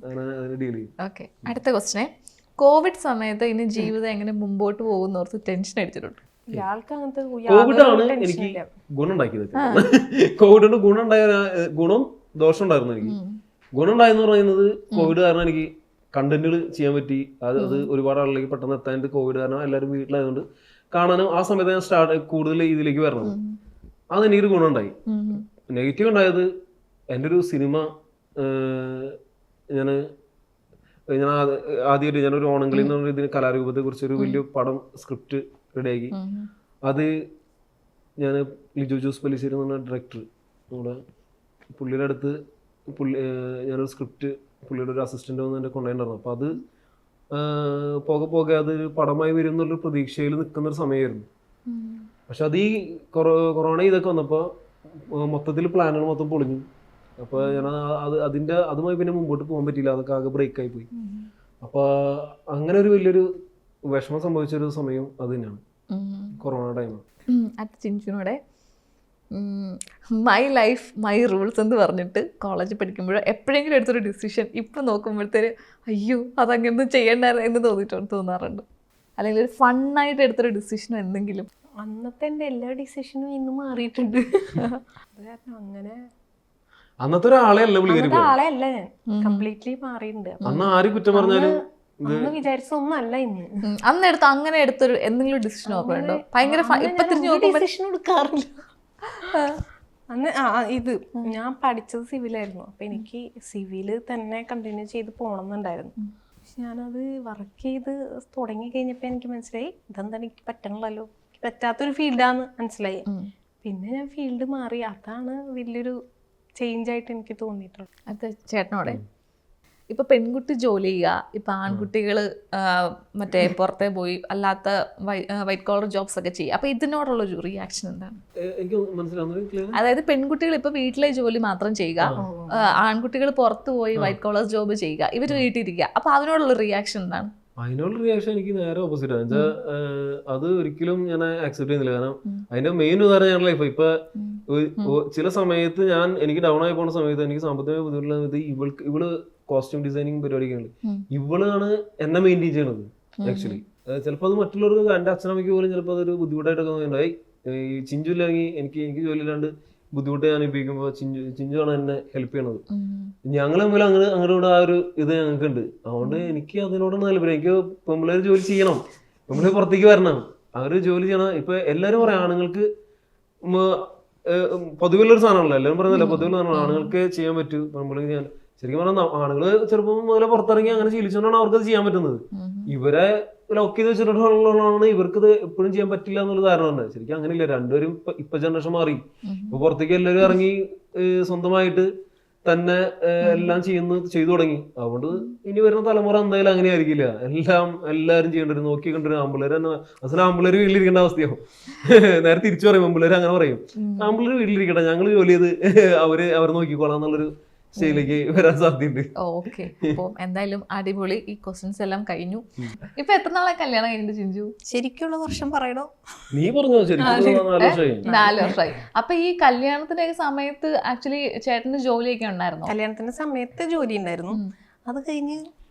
അങ്ങനെ അതിനെ ഡീൽ ചെയ്യും. ഓക്കെ, അടുത്ത ക്വസ്റ്റ്യൻ. കോവിഡ് സമയത്ത് ഇനി ജീവിതം എങ്ങനെ മുമ്പോട്ട് പോകുന്നോർത്ത് ടെൻഷൻ അടിച്ചിട്ടുണ്ട്? കോവിഡ് ആണ് എനിക്ക് ഗുണം ഉണ്ടാക്കിയത്. കോവിഡ് കൊണ്ട് ഗുണം ദോഷം ഉണ്ടായിരുന്നു. എനിക്ക് ഗുണം ഉണ്ടായെന്ന് പറയുന്നത് കോവിഡ് കാരണം എനിക്ക് കണ്ടന്റുകൾ ചെയ്യാൻ പറ്റി. അത് ഒരുപാട് ആളിലേക്ക് പെട്ടെന്ന് എത്താനായിട്ട് കോവിഡ് കാരണം എല്ലാവരും വീട്ടിലായതുകൊണ്ട് കാണാനും ആ സമയത്ത് ഞാൻ കൂടുതൽ ഇതിലേക്ക് വരണം. അത് എനിക്കൊരു ഗുണം ഉണ്ടായി. നെഗറ്റീവ് ഉണ്ടായത് എൻ്റെ ഒരു സിനിമ ഞാൻ ആദ്യമായിട്ട് ഞാനൊരു ഓണങ്ങളിൽ എന്ന് പറഞ്ഞ ഇതിന് കലാരൂപത്തെ കുറിച്ച് ഒരു വലിയ പടം സ്ക്രിപ്റ്റ് റെഡിയാക്കി. അത് ഞാൻ ലിജോ ജോസ് പല്ലിശ്ശേരി എന്ന് പറഞ്ഞ ഡയറക്ടർ, നമ്മുടെ പുള്ളിയുടെ അടുത്ത് ഞാനൊരു സ്ക്രിപ്റ്റ് പുള്ളിയുടെ ഒരു അസിസ്റ്റന്റ് വന്ന് എന്നെ കൊണ്ടുപോയിട്ടുണ്ടായിരുന്നു. അപ്പോൾ അത് പോകെ അതൊരു പടമായി വരും എന്നുള്ളൊരു പ്രതീക്ഷയിൽ നിൽക്കുന്നൊരു സമയമായിരുന്നു. പക്ഷെ അത് ഈ കൊറോണ ഇതൊക്കെ വന്നപ്പോൾ മൊത്തത്തിൽ പ്ലാനുകൾ മൊത്തം പൊളിഞ്ഞു. അപ്പോൾ ഞാൻ അതുമായി പിന്നെ മുമ്പോട്ട് പോകാൻ പറ്റിയില്ല. അതൊക്കെ ആകെ ബ്രേക്കായി പോയി. അപ്പോൾ അങ്ങനെ ഒരു വലിയൊരു വിഷമം സംഭവിച്ചൊരു സമയം അത് തന്നെയാണ് കൊറോണ ടൈം. അടുത്ത ചിഞ്ചുനോടെ മൈ ലൈഫ് മൈ റൂൾസ് എന്ന് പറഞ്ഞിട്ട് കോളേജിൽ പഠിക്കുമ്പോഴോ എപ്പോഴെങ്കിലും എടുത്തൊരു ഡിസിഷൻ ഇപ്പം നോക്കുമ്പോഴത്തേന് അയ്യോ അതങ്ങനെ ചെയ്യണ്ട എന്ന് തോന്നാറുണ്ട്? അല്ലെങ്കിൽ ഒരു ഫണ്ണായിട്ട് എടുത്തൊരു ഡിസിഷനോ എന്തെങ്കിലും? അന്നത്തെ എൻ്റെ എല്ലാ ഡിസിഷനും ഇന്ന് മാറിയിട്ടുണ്ട്. കാരണം അങ്ങനെ അന്നത്തെ ഒരാളെ അല്ല ആളെ അല്ല, ഞാൻ കംപ്ലീറ്റ്ലി മാറിയിട്ടുണ്ട്. അന്ന് ആര് കുറ്റം പറഞ്ഞാലും അന്ന് വിചാരിച്ച ഒന്നും അല്ല ഇന്ന്. അന്ന് അങ്ങനെ എടുത്തൊരു എന്തെങ്കിലും ഡിസിഷൻ ഓർമ്മയുണ്ടോ? ഭയങ്കര ഡിസിഷൻ എടുക്കാറില്ല. അന്ന് ഇത് ഞാൻ പഠിച്ചത് സിവിലായിരുന്നു. അപ്പൊ എനിക്ക് സിവില് തന്നെ കണ്ടിന്യൂ ചെയ്ത് പോകണമെന്നുണ്ടായിരുന്നു. പക്ഷെ ഞാനത് വർക്ക് ചെയ്ത് തുടങ്ങി കഴിഞ്ഞപ്പോ എനിക്ക് മനസ്സിലായി ഇതെന്താ എനിക്ക് പറ്റണല്ലോ, പറ്റാത്തൊരു ഫീൽഡാന്ന് മനസ്സിലായി. പിന്നെ ഞാൻ ഫീൽഡ് മാറി. അതാണ് വലിയൊരു ചേഞ്ച് ആയിട്ട് എനിക്ക് തോന്നിയിട്ടുള്ളത്. അത് ചേട്ടനോടെ ഇപ്പൊ പെൺകുട്ടി ജോലി ചെയ്യുക, ഇപ്പൊ ആൺകുട്ടികൾ മറ്റേ പുറത്തെ പോയി അല്ലാത്ത വൈറ്റ് കോളർ ജോബ്സ് ഒക്കെ ചെയ്യുക, അപ്പൊ ഇതിനോടുള്ള ഒരു റിയാക്ഷൻ എന്താണ്? അതായത് പെൺകുട്ടികൾ ഇപ്പൊ വീട്ടിലെ ജോലി മാത്രം ചെയ്യുക, ആൺകുട്ടികൾ പുറത്ത് പോയി വൈറ്റ് കോളർ ജോബ് ചെയ്യുക, ഇവർ വീട്ടിലിരിക്കുക, അപ്പൊ അതിനോടുള്ള റിയാക്ഷൻ എന്താണ്? അതിനുള്ള റിയാക്ഷൻ എനിക്ക് നേരെ ഓപ്പോസിറ്റ് ആണ്. വെച്ചാൽ അത് ഒരിക്കലും ഞാൻ ആക്സെപ്റ്റ് ചെയ്യുന്നില്ല. കാരണം അതിന്റെ മെയിൻ ഉദാഹരണം ഞാൻ ലൈഫ് ഇപ്പൊ ചില സമയത്ത് എനിക്ക് ഡൗൺ ആയി പോകുന്ന സമയത്ത് എനിക്ക് സാമ്പത്തികമായി ബുദ്ധിമുട്ടുള്ള ഇവള് കോസ്റ്റ്യൂം ഡിസൈനിങ് പരിപാടിയൊക്കെയാണ്, ഇവളാണ് എന്നെ മെയിൻറ്റെയിൻ ചെയ്യണത്. ആക്ച്വലി ചിലപ്പോൾ അത് മറ്റുള്ളവർക്ക് എൻ്റെ അച്ഛനമ്മയ്ക്ക് പോലും ചിലപ്പോൾ അതൊരു ബുദ്ധിമുട്ടായിട്ടൊക്കെ തോന്നിയിട്ടുണ്ടായി. ഈ ചിഞ്ചു ഇല്ലെങ്കിൽ എനിക്ക് ജോലി ഇല്ലാണ്ട് ബുദ്ധിമുട്ട് ഞാൻ അനുഭവിക്കുമ്പോൾ ചിഞ്ചുവാണ് എന്നെ ഹെൽപ്പ് ചെയ്യണത്. ഞങ്ങൾ തമ്മിൽ അങ്ങോട്ട് ആ ഒരു ഇത് ഞങ്ങൾക്കുണ്ട്. അതുകൊണ്ട് എനിക്ക് അതിനോടാണ് താല്പര്യം. എനിക്ക് പെമ്പിള്ളേർ ജോലി ചെയ്യണം, പെമ്പിള്ളേർ പുറത്തേക്ക് വരണം, അവർ ജോലി ചെയ്യണം. ഇപ്പൊ എല്ലാവരും പറയാം ആണുങ്ങൾക്ക് പൊതുവിലുള്ളൊരു സാധനമല്ല, എല്ലാവരും പറയുന്നില്ല പൊതുവിലുള്ള ആണുങ്ങൾക്ക് ചെയ്യാൻ പറ്റൂ, പെമ്പിള്ളേർക്ക് ചെയ്യാൻ. ശരിക്കും പറഞ്ഞാൽ ആണുങ്ങൾ ചെറുപ്പം മുതലേ പുറത്തിറങ്ങി അങ്ങനെ ശീലിച്ചുകൊണ്ടാണ് അവർക്ക് അത് ചെയ്യാൻ പറ്റുന്നത്. ഇവരെ ലോക്ക് ചെയ്ത് വെച്ചിട്ടുള്ളതാണ് ഇവർക്ക് ഇത് എപ്പോഴും ചെയ്യാൻ പറ്റില്ല എന്നുള്ള ധാരണ ഉണ്ട്. ശരിക്കും അങ്ങനെയില്ല. രണ്ടുപേരും ഇപ്പൊ ജനറേഷൻ മാറി. ഇപ്പൊ പുറത്തേക്ക് എല്ലാവരും ഇറങ്ങി സ്വന്തമായിട്ട് തന്നെ എല്ലാം ചെയ്തു തുടങ്ങി. അതുകൊണ്ട് ഇനി വരുന്ന തലമുറ എന്തായാലും അങ്ങനെ ആയിരിക്കില്ല. എല്ലാരും ചെയ്യേണ്ടത് നോക്കി കണ്ടൊരു ആമ്പിള്ളേർ തന്നെ അസല ആമ്പിള്ളേർ വീട്ടിലിരിക്കേണ്ട അവസ്ഥയാവും. നേരെ തിരിച്ചു പറയും ആമ്പിള്ളേർ അങ്ങനെ പറയും, ആമ്പിള്ളേർ വീട്ടിലിരിക്കട്ടെ, ഞങ്ങൾ ജോലി ചെയ്ത് അവർ നോക്കിക്കോളാം എന്നുള്ളൊരു സ്റ്റേജിലേക്ക് വരാൻ സാധ്യതയുണ്ട്. ഓക്കെ, അപ്പോൾ എന്തായാലും അടിപൊളി. ഈ ക്വസ്റ്റ്യൻസ് എല്ലാം കഴിഞ്ഞു. ഇപ്പൊ എത്ര നാളെ കല്യാണം കഴിഞ്ഞിട്ട് ചിഞ്ചു? ശരിക്കുള്ള വർഷം പറയണോ? നീ പറഞ്ഞോ? ശരിക്കും 4 വർഷമായി. അപ്പൊ ഈ കല്യാണത്തിന്റെ സമയത്ത് ആക്ച്വലി ചേട്ടന് ജോലിയൊക്കെ ഉണ്ടായിരുന്നോ? കല്യാണത്തിന്റെ സമയത്ത് ജോലി ഉണ്ടായിരുന്നു, അത് കഴിഞ്ഞ്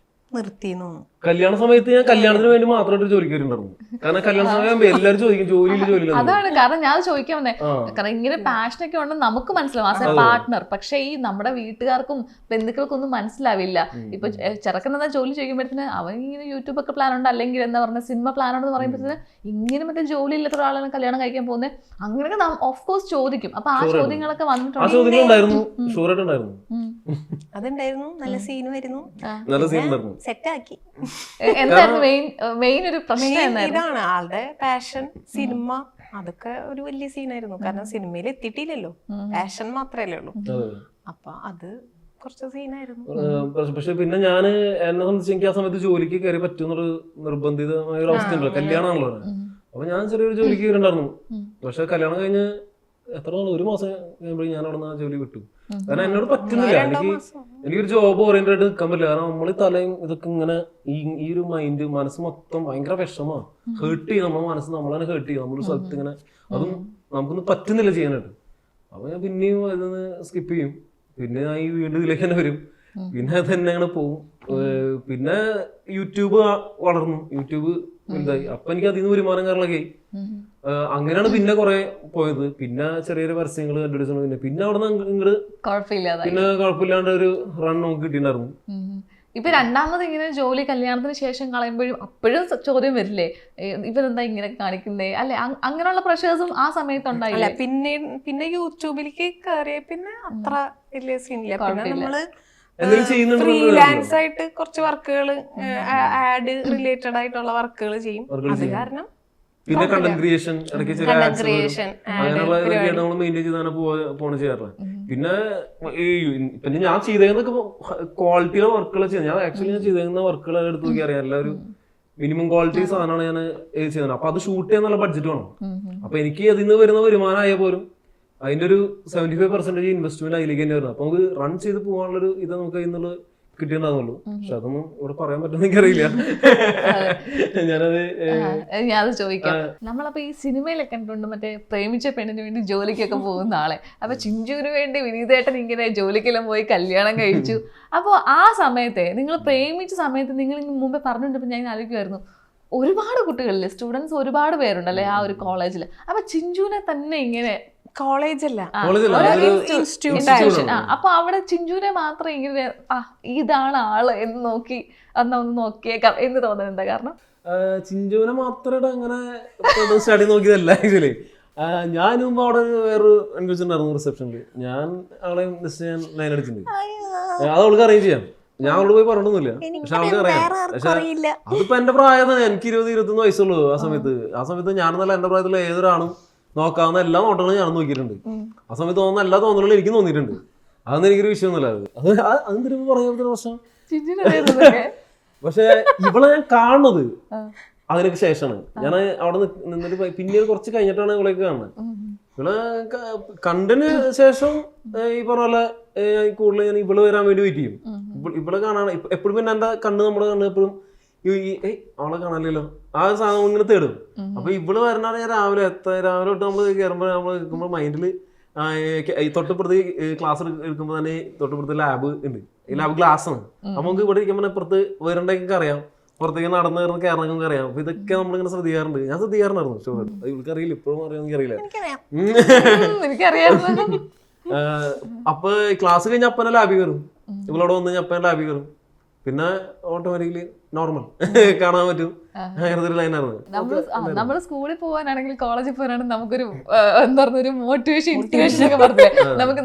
നിർത്തിയെന്ന് തോന്നുന്നു. കല്യാണ സമയത്ത് ഞാൻ കല്യാണത്തിന് വേണ്ടി മാത്രമായിട്ട് ജോലിക്ക് വരുന്നുണ്ടായിരുന്നു. കാരണം കല്യാണ സമയം എല്ലാവരും ചോദിക്കും ജോലിയില്ല. അതാണ് കാരണം ഞാൻ ചോദിക്കാൻ വന്നേ. കാരണം ഇങ്ങനെ പാഷനൊക്കെ ഉണ്ടെന്ന് നമുക്ക് മനസ്സിലാവും ആസ് എ പാർട്ട്ണർ. പക്ഷെ ഈ നമ്മുടെ വീട്ടുകാർക്കും ബന്ധുക്കൾക്കും ഒന്നും മനസ്സിലാവില്ല. ഇപ്പൊ ചെറുക്കനെന്താ ജോലി ചോദിക്കുമ്പോഴത്തേന് അവൻ ഇങ്ങനെ യൂട്യൂബ് ഒക്കെ പ്ലാൻ ഉണ്ട്, അല്ലെങ്കിൽ എന്താ പറഞ്ഞ സിനിമ പ്ലാൻ ഉണ്ടെന്ന് പറയുമ്പോഴത്തേന് ഇങ്ങനെ മറ്റേ ജോലി ഇല്ലാത്ത ഒരാളാണ് കല്യാണം കഴിക്കാൻ പോകുന്നത്. അങ്ങനെയൊക്കെ ഓഫ് കോഴ്സ് ചോദിക്കും. അപ്പൊ ആ ചോദ്യങ്ങളൊക്കെ വന്നിട്ടുണ്ട്. അതുണ്ടായിരുന്നു, നല്ല സീനും ആയിരുന്നു, സെറ്റാക്കി. എന്തായിരുന്നു മെയിൻ ഒരു പ്രശ്നം? ഇതാണ് ആളുടെ പാഷൻ, സിനിമ. അതൊക്കെ ഒരു വലിയ സീനായിരുന്നു. കാരണം സിനിമയിൽ എത്തിയിട്ടില്ലല്ലോ, പാഷൻ മാത്രല്ലേ ഉള്ളൂ. അപ്പൊ അത് കുറച്ച് സീനായിരുന്നു. പക്ഷെ പിന്നെ ഞാന് എന്നെ സംബന്ധിച്ച് എനിക്ക് ആ സമയത്ത് ജോലിക്ക് കയറി പറ്റുന്നൊരു നിർബന്ധിതമായ ഒരു അവസ്ഥ ഉണ്ടല്ലോ, കല്യാണമാണല്ലോ. അപ്പൊ ഞാൻ ചെറിയൊരു ജോലിക്ക് കയറിണ്ടായിരുന്നു. പക്ഷെ കല്യാണം കഴിഞ്ഞ് എത്ര നാൾ, 1 മാസം കഴിയുമ്പോഴേ ഞാൻ അവിടെ നിന്ന് ആ ജോലി വിട്ടു. കാരണം എന്നോട് പറ്റുന്നില്ല. എനിക്കൊരു ജോബ് ഓറിയന്റഡ് ആയിട്ട് നിൽക്കാൻ പറ്റില്ല. കാരണം നമ്മൾ തലയും ഇതൊക്കെ ഇങ്ങനെ ഈ ഒരു മൈൻഡ്, മനസ്സ് മൊത്തം ഭയങ്കര വിഷമാ, ഹേർട്ട് ചെയ്യും. നമ്മുടെ മനസ്സ് നമ്മളെ ഹേർട്ട് ചെയ്യും. നമ്മളൊരു സ്ഥലത്ത് ഇങ്ങനെ അതും നമുക്കൊന്നും പറ്റുന്നില്ല ചെയ്യാനായിട്ട്. അപ്പൊ ഞാൻ പിന്നെയും അതിന്ന് സ്കിപ്പ് ചെയ്യും. പിന്നെ ഞാൻ ഈ വീണ്ടും ഇതിലേക്ക് തന്നെ വരും. പിന്നെ അത് തന്നെ അങ്ങനെ പോകും. പിന്നെ യൂട്യൂബ് വളർന്നു, യൂട്യൂബ് വലുതായി. അപ്പൊ എനിക്ക് അതിൽ നിന്ന് വരുമാനം കാര്യങ്ങളൊക്കെ അങ്ങനെയാണ് പിന്നെ കുറെ പോയത്. പിന്നെ ചെറിയൊരു പരസ്യങ്ങൾ കണ്ടുപിടിച്ചു. പിന്നെ അവിടെ നിന്ന് ഇങ്ങോട്ട് പിന്നെ കുഴപ്പമില്ലാണ്ട് ഒരു റൺ നമുക്ക് കിട്ടിയിട്ടുണ്ടായിരുന്നു. ഇപ്പൊ രണ്ടാമത് ഇങ്ങനെ ജോലി കല്യാണത്തിന് ശേഷം കളയുമ്പോഴും അപ്പോഴും ചോദ്യം വരില്ലേ, ഇവരെന്താ ഇങ്ങനെ കാണിക്കുന്നേ, അല്ലെ? അങ്ങനെയുള്ള പ്രഷേഴ്സും ആ സമയത്ത് ഉണ്ടായില്ല. പിന്നെ യൂട്യൂബിലേക്ക് കയറിയ പിന്നെ അത്ര വലിയ സീനില്ല. പിന്നെ നമ്മള് ഫ്രീലാൻസ് ആയിട്ട് കുറച്ച് വർക്കുകൾ, ആഡ് റിലേറ്റഡ് ആയിട്ടുള്ള വർക്കുകൾ ചെയ്യും. അത് കാരണം പിന്നെ കണ്ടന്റ് ക്രിയേഷൻ, ഇടയ്ക്ക് ചില അങ്ങനെയുള്ള ഇതൊക്കെയാണ് നമ്മൾ മെയിൻറ്റെയിൻ ചെയ്താണ് പോണ ചെയ്യാറുള്ളത്. പിന്നെ ഞാൻ ചെയ്തേന്നൊക്കെ ക്വാളിറ്റിയിലെ വർക്കുകൾ ചെയ്യാം. ഞാൻ ആക്ച്വലി ഞാൻ ചെയ്തേക്കുന്ന വർക്കുകൾ എടുത്ത് നോക്കി അറിയാം. എല്ലാവരും മിനിമം ക്വാളിറ്റി സാധനമാണ് ഞാൻ ചെയ്യുന്നത്. അപ്പൊ അത് ഷൂട്ട് ചെയ്യാൻ നല്ല ബഡ്ജറ്റ് വേണം. അപ്പൊ എനിക്ക് അതിൽ നിന്ന് വരുന്ന വരുമാനം ആയ പോലും അതിന്റെ ഒരു 75% ഇൻവെസ്റ്റ്മെന്റ് അതിലേക്ക് തന്നെ വരുന്നത്. അപ്പൊ നമുക്ക് റൺ ചെയ്ത് പോകാനുള്ളൊരു ഇത് നമുക്ക് അതിൽ നിന്നുള്ള കിട്ടിയിട്ടുണ്ടാകുന്നുള്ളൂ. പക്ഷെ അതൊന്നും ഇവിടെ പറയാൻ പറ്റുന്ന എനിക്കറിയില്ല. ഞാനത് ചോദിക്കാം. നമ്മളപ്പോ ഈ സിനിമയിലൊക്കെ കണ്ടിട്ടുണ്ട് മറ്റേ പ്രേമിച്ച പെണ്ണിന് വേണ്ടി ജോലിക്കൊക്കെ പോകുന്ന ആളെ. അപ്പൊ ചിഞ്ചുവിന് വേണ്ടി വിനീതേട്ടൻ ഇങ്ങനെ ജോലിക്കെല്ലാം പോയി കല്യാണം കഴിച്ചു. അപ്പോൾ ആ സമയത്തെ നിങ്ങൾ പ്രേമിച്ച സമയത്ത് നിങ്ങൾ മുമ്പേ പറഞ്ഞിട്ടുണ്ടപ്പോൾ ഞാൻ ആലോചിക്കുമായിരുന്നു, ഒരുപാട് കുട്ടികളില്ലേ, സ്റ്റുഡൻസ് ഒരുപാട് പേരുണ്ടല്ലേ ആ ഒരു കോളേജിൽ. അപ്പൊ ചിഞ്ചുവിനെ തന്നെ ഇങ്ങനെ കോളേജല്ല, ഇൻസ്റ്റിറ്റ്യൂഷൻ. അപ്പൊ അവിടെ ചിഞ്ചുവിനെ മാത്രം ഇങ്ങനെ ഇതാണ് ആള് എന്ന് നോക്കി അന്ന് ഒന്ന് നോക്കിയേക്കാം എന്ന് തോന്നുന്നത് എന്താ കാരണം? ചിഞ്ചുവിനെ മാത്രമായിട്ട് അങ്ങനെ സ്റ്റഡി നോക്കിയതല്ല ആക്ച്വലി. ഞാൻ മുമ്പ് അവിടെ വേറൊരു എൻഗേജ്മെന്റ് ഉണ്ടായിരുന്നു റിസപ്ഷനിൽ. ഞാൻ അവളെ ഞാൻ ലൈൻ അടിച്ചിട്ടുണ്ട്. അത് അവൾക്ക് അറിയുകയും ചെയ്യാം. ഞാൻ അവളോട് പോയി പറഞ്ഞൊന്നുമില്ല. പക്ഷെ അവൾക്ക് അറിയാം. പക്ഷെ അതിപ്പോ എന്റെ പ്രായം, എനിക്ക് 20-21 വയസ്സുള്ളൂ ആ സമയത്ത്. ഞാനെന്നല്ല എന്റെ പ്രായത്തിലുള്ള ഏതൊരാളും നോക്കാവുന്ന എല്ലാ നോട്ടങ്ങളും ഞാൻ നോക്കിയിട്ടുണ്ട്. ആ സമയത്ത് തോന്നുന്ന എല്ലാ തോന്നലുകളും എനിക്ക് തോന്നിയിട്ടുണ്ട്. അതൊന്നും എനിക്കൊരു വിഷയമൊന്നുമില്ല. അതെന്തിനും പറയാൻ പറ്റുന്ന പ്രശ്നം. പക്ഷെ ഇവളെ ഞാൻ കാണുന്നത് അതിനൊക്കെ ശേഷമാണ്. ഞാൻ അവിടെ നിന്നിട്ട് പിന്നീട് കുറച്ച് കഴിഞ്ഞിട്ടാണ് ഇവളേക്ക് കാണുന്നത്. ഇവളെ കണ്ടതിന് ശേഷം ഈ പറഞ്ഞ പോലെ കൂടുതൽ ഞാൻ ഇവള് വരാൻ വേണ്ടി വെയിറ്റ് ചെയ്യും. ഇവളെ കാണാൻ എപ്പോഴും പിന്നെ എന്റെ നമ്മുടെ കണ്ണ് എപ്പോഴും അവളെ കാണാനില്ലല്ലോ, ആ സാധനം ഇങ്ങനെ തേടും. അപ്പൊ ഇവള് വരണാണ് ഞാൻ രാവിലെ തൊട്ട് നമ്മള് കയറുമ്പോൾ നമ്മള് നിൽക്കുമ്പോൾ മൈൻഡില് തൊട്ടിപ്പുറത്ത് ക്ലാസ് എടുക്കുമ്പോൾ തന്നെ തൊട്ടിപ്പുറത്ത് ലാബ് ഉണ്ട്. ഈ ലാബ് ഗ്ലാസ് ആണ്. അപ്പൊ നമുക്ക് ഇവിടെ ഇരിക്കുമ്പോൾ ഇപ്പുറത്ത് വരണ്ടൊക്കെ അറിയാം, പുറത്തേക്ക് നടന്ന് കയറണമെങ്കിൽ അറിയാം. അപ്പൊ ഇതൊക്കെ നമ്മളിങ്ങനെ ശ്രദ്ധിക്കാറുണ്ട്. ഞാൻ ശ്രദ്ധിക്കാറുണ്ടായിരുന്നു. ഷുവർ ഇവൾക്ക് അറിയില്ല, ഇപ്പോഴും അറിയാമെങ്കിൽ എനിക്കറിയില്ല. അപ്പൊ ക്ലാസ് കഴിഞ്ഞ അപ്പനെ ലാബിൽ കയറും. ഇവളോട് വന്ന് അപ്പനെ ലാബിൽ കയറും. പിന്നെ ഓട്ടോമാറ്റിക്കലി നോർമൽ കാണാൻ പറ്റും. അങ്ങനത്തെ ഒരു ലൈനായിരുന്നു. നമ്മള് സ്കൂളിൽ പോകാനാണെങ്കിൽ കോളേജിൽ പോകാനാണെങ്കിൽ നമുക്കൊരു എന്താ പറയുക ഒരു മോട്ടിവേഷൻ ഇൻസ്പിറേഷൻ ഒക്കെ പറഞ്ഞില്ലേ,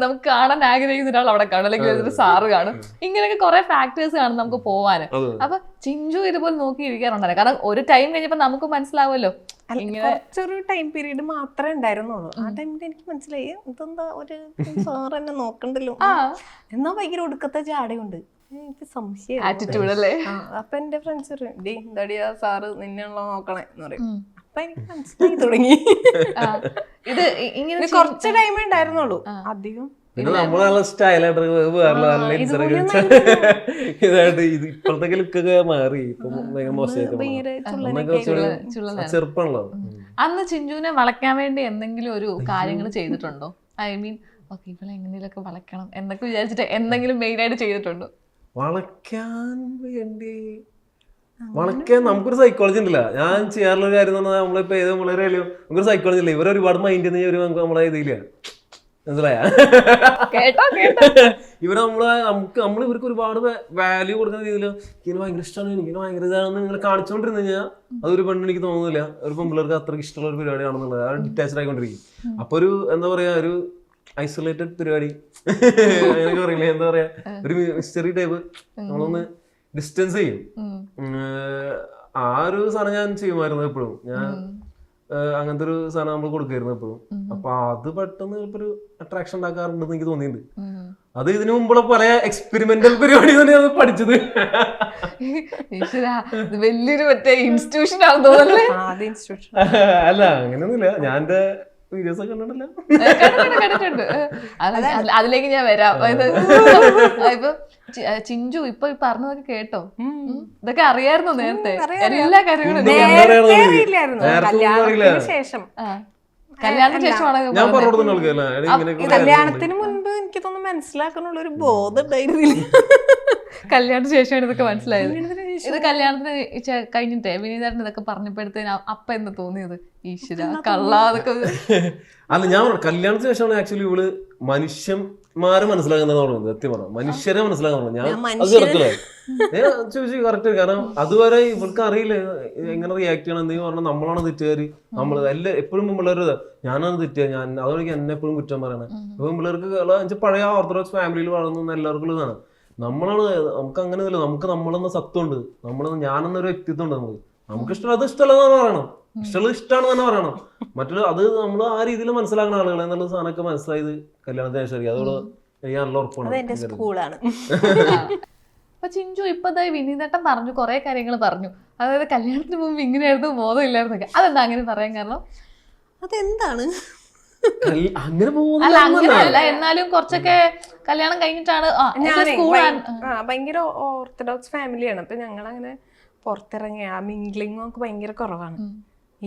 നമുക്ക് കാണാൻ ആഗ്രഹിക്കുന്ന ഒരാൾ അവിടെ കാണും, അല്ലെങ്കിൽ ഒരു സാറ് കാണും, ഇങ്ങനെയൊക്കെ കുറെ ഫാക്ടേഴ്സ് കാണും നമുക്ക് പോവാന്. അപ്പൊ ചിഞ്ചു ഇതുപോലെ നോക്കി ഇരിക്കാറുണ്ടല്ലോ, കാരണം ഒരു ടൈം കഴിഞ്ഞപ്പോ നമുക്ക് മനസ്സിലാവുമല്ലോ കുറച്ചൊരു ടൈം പീരീഡ് മാത്രമേ ഉണ്ടായിരുന്നുള്ളൂ. ആ ടൈമിൽ എനിക്ക് മനസ്സിലായി ഇതെന്താ ഒരു സാർ എന്നെ നോക്കണ്ടല്ലോ, എന്നാ ഭയങ്കര ഒടുക്കത്തെ ജാടയുണ്ട്, എനിക്ക് സംശയം. ആറ്റിറ്റ്യൂഡ് അല്ലേ? അപ്പൊ എന്റെ ഫ്രണ്ട്സ് എന്താടിയാ സാറ് നിന്നെയാണല്ലോ നോക്കണേ എന്ന് പറയും. അപ്പൊ എനിക്ക് മനസ്സിലായി തുടങ്ങി. ഇത് ഇങ്ങനെ കുറച്ച് ടൈമേ ഉണ്ടായിരുന്നുള്ളൂ, അധികം പിന്നെ നമ്മളെ സ്റ്റൈലായിട്ട് ഇതായിട്ട് ഇത് ഇപ്പോഴത്തെ ലുക്കൊക്കെ മാറി. ഇപ്പൊ ചെറുപ്പമാണല്ലോ. അന്ന് ചിഞ്ചുവിനെ വളയ്ക്കാൻ വേണ്ടി എന്തെങ്കിലും ഒരു കാര്യങ്ങൾ ചെയ്തിട്ടുണ്ടോ? ഐ മീൻ ഓക്കെ ഇവളെ എങ്ങനെയൊക്കെ വളയ്ക്കണം എന്നൊക്കെ വിചാരിച്ചിട്ട് എന്തെങ്കിലും മെയിൻ ആയിട്ട് ചെയ്തിട്ടുണ്ടോ? വളയ്ക്കാൻ വേണ്ടി നമുക്കൊരു സൈക്കോളജി ഉണ്ടല്ല. ഞാൻ ചെയ്യാറുള്ള ഒരു കാര്യം എന്ന് പറഞ്ഞാൽ നമ്മളിപ്പോ ഏത് നമ്മളൊരു നമുക്കൊരു സൈക്കോളജി ഇല്ല. ഇവരെ ഒരുപാട് മൈൻഡ് നമ്മളെ ഇതില്ല, മനസ്സിലായ? ഇവരെ നമ്മൾ ഇവർക്ക് ഒരുപാട് വാല്യൂ കൊടുക്കുന്ന രീതിയിൽ എനിക്ക് ഭയങ്കര ഇഷ്ടമാണ്, എനിക്ക് ഭയങ്കര ഇതാണെന്ന് നിങ്ങൾ കാണിച്ചുകൊണ്ടിരുന്നു കഴിഞ്ഞാൽ അതൊരു പെണ്ണ് എനിക്ക് തോന്നുന്നില്ല ഒരു പെൺപിള്ളേർക്ക് അത്രയ്ക്ക് ഇഷ്ടമുള്ള ഒരു പരിപാടിയാണെന്നുള്ളത്. അത് ഡിറ്റാച്ച്ഡ് ആയിക്കൊണ്ടിരിക്കും. അപ്പൊ ഒരു എന്താ പറയാ ഒരു ഐസൊലേറ്റഡ് പരിപാടി അങ്ങനെയൊക്കെ പറയില്ലേ, എന്താ പറയാ ഒരു മിസ്റ്ററി ടൈപ്പ് നമ്മളൊന്ന് ഡിസ്റ്റൻസ് ചെയ്യും. ആ ഒരു സാധനം ഞാൻ ചെയ്യുമായിരുന്നു എപ്പോഴും. ഞാൻ അങ്ങനത്തെ ഒരു സാധനം നമ്മൾ കൊടുക്കായിരുന്നു എപ്പോഴും. അപ്പൊ അത് പെട്ടെന്ന് ഒരു അട്രാക്ഷൻ ഉണ്ടാക്കാറുണ്ടെന്ന് എനിക്ക് തോന്നിയിട്ടുണ്ട്. അത് ഇതിനു മുമ്പുള്ള പല എക്സ്പെരിമെന്റൽ പരിപാടി തന്നെയാണ് പഠിച്ചത്. വലിയൊരു മറ്റേ ഇൻസ്റ്റിറ്റ്യൂഷൻ ആണെന്ന് തോന്നുന്നല്ലേ? അല്ല അങ്ങനെയൊന്നുമില്ല, ഞാൻ എന്റെ വീഡിയോസ് ഒക്കെ കണ്ടിട്ടില്ല. അതിലേക്ക് ഞാൻ വരാം. ഇപ്പൊ ചിഞ്ചു ഇപ്പൊ പറഞ്ഞതൊക്കെ കേട്ടോ? ഇതൊക്കെ അറിയായിരുന്നോ നേരത്തെ? എല്ലാ കാര്യങ്ങളും കല്യാണത്തിന് ശേഷമാണ്. കല്യാണത്തിന് മുൻപ് എനിക്ക് തോന്നുന്നു മനസ്സിലാക്കാനുള്ള ഒരു ബോധം ഉണ്ടായിരുന്നില്ല. കല്യാണത്തിന് ശേഷമാണ് ഇതൊക്കെ മനസ്സിലായത്. ഇത് കല്യാണത്തിന് കഴിഞ്ഞിട്ടേ വിനീതേട്ടൻ ഇതൊക്കെ പറഞ്ഞപ്പോഴത്തേന് അപ്പ എന്ന് തോന്നിയത് ഈശ്വര കള്ളാതൊക്കെ. അല്ല ഞാൻ കല്യാണത്തിന് ശേഷമാണ് ആക്ച്വലി ഇവള് മനുഷ്യന്മാരെ മനസ്സിലാക്കുന്നത് തുടങ്ങുന്നത്. സത്യം പറഞ്ഞാൽ മനുഷ്യരെ മനസ്സിലാക്കാൻ തുടങ്ങി. ഞാൻ അത് ചെറുക്കില്ല ചോദിച്ചു കറക്റ്റ്. കാരണം അതുവരെ ഇവർക്ക് അറിയില്ല എങ്ങനെ റിയാക്ട് ചെയ്യണം. എന്തെങ്കിലും പറഞ്ഞാൽ നമ്മളാണ് തെറ്റുകാര്, നമ്മള് എപ്പോഴും പിള്ളേരുടെ ഞാനാണ് തെറ്റുക, ഞാൻ അതുകൊണ്ട് എന്നെ എപ്പോഴും കുറ്റം പറയണേ. ഇപ്പൊ പിള്ളേർക്ക് പഴയ ഓർത്തഡോക്സ് ഫാമിലിയിൽ വളർന്ന എല്ലാവർക്കും ഇതാണ്. നമുക്ക് അങ്ങനെ ഇല്ല. നമ്മളെന്ന സത്വമുണ്ട്, ഞാനെന്നൊരു വ്യക്തിത്വം ഉണ്ട്. നമുക്ക് ഇഷ്ടമുള്ളത് ഇഷ്ടമല്ലെന്ന് പറയണം, ഇഷ്ടമുള്ളത് ഇഷ്ടമാണെന്ന് തന്നെ പറയണം. മറ്റുള്ള അത് നമ്മൾ ആ രീതിയിൽ മനസ്സിലാക്കുന്ന ആളുകൾ എന്നുള്ള സാധനമൊക്കെ മനസ്സിലായത് കല്യാണത്തിന് ശേഷം. അതോട് എനിക്ക് നല്ല ഉറപ്പാണ്. അപ്പൊ ചിഞ്ചു ഇപ്പൊ വിനീതേട്ടൻ പറഞ്ഞു കുറെ കാര്യങ്ങൾ പറഞ്ഞു. അതായത് കല്യാണത്തിന് മുമ്പ് ഇങ്ങനെയായിരുന്നു, ബോധമില്ലായിരുന്നൊക്കെ. അതെന്താ അങ്ങനെ പറയാൻ കാരണം? അതെന്താണ് അങ്ങനെ പോകുന്നില്ല, എന്നാലും കുറച്ചൊക്കെ കല്യാണം കഴിഞ്ഞിട്ടാണ്. ഭയങ്കര ഓർത്തഡോക്സ് ഫാമിലിയാണ്. അപ്പൊ ഞങ്ങളങ്ങനെ പുറത്തിറങ്ങിയ ആ മിംഗ്ലിങ്ങും ഒക്കെ ഭയങ്കര കുറവാണ്.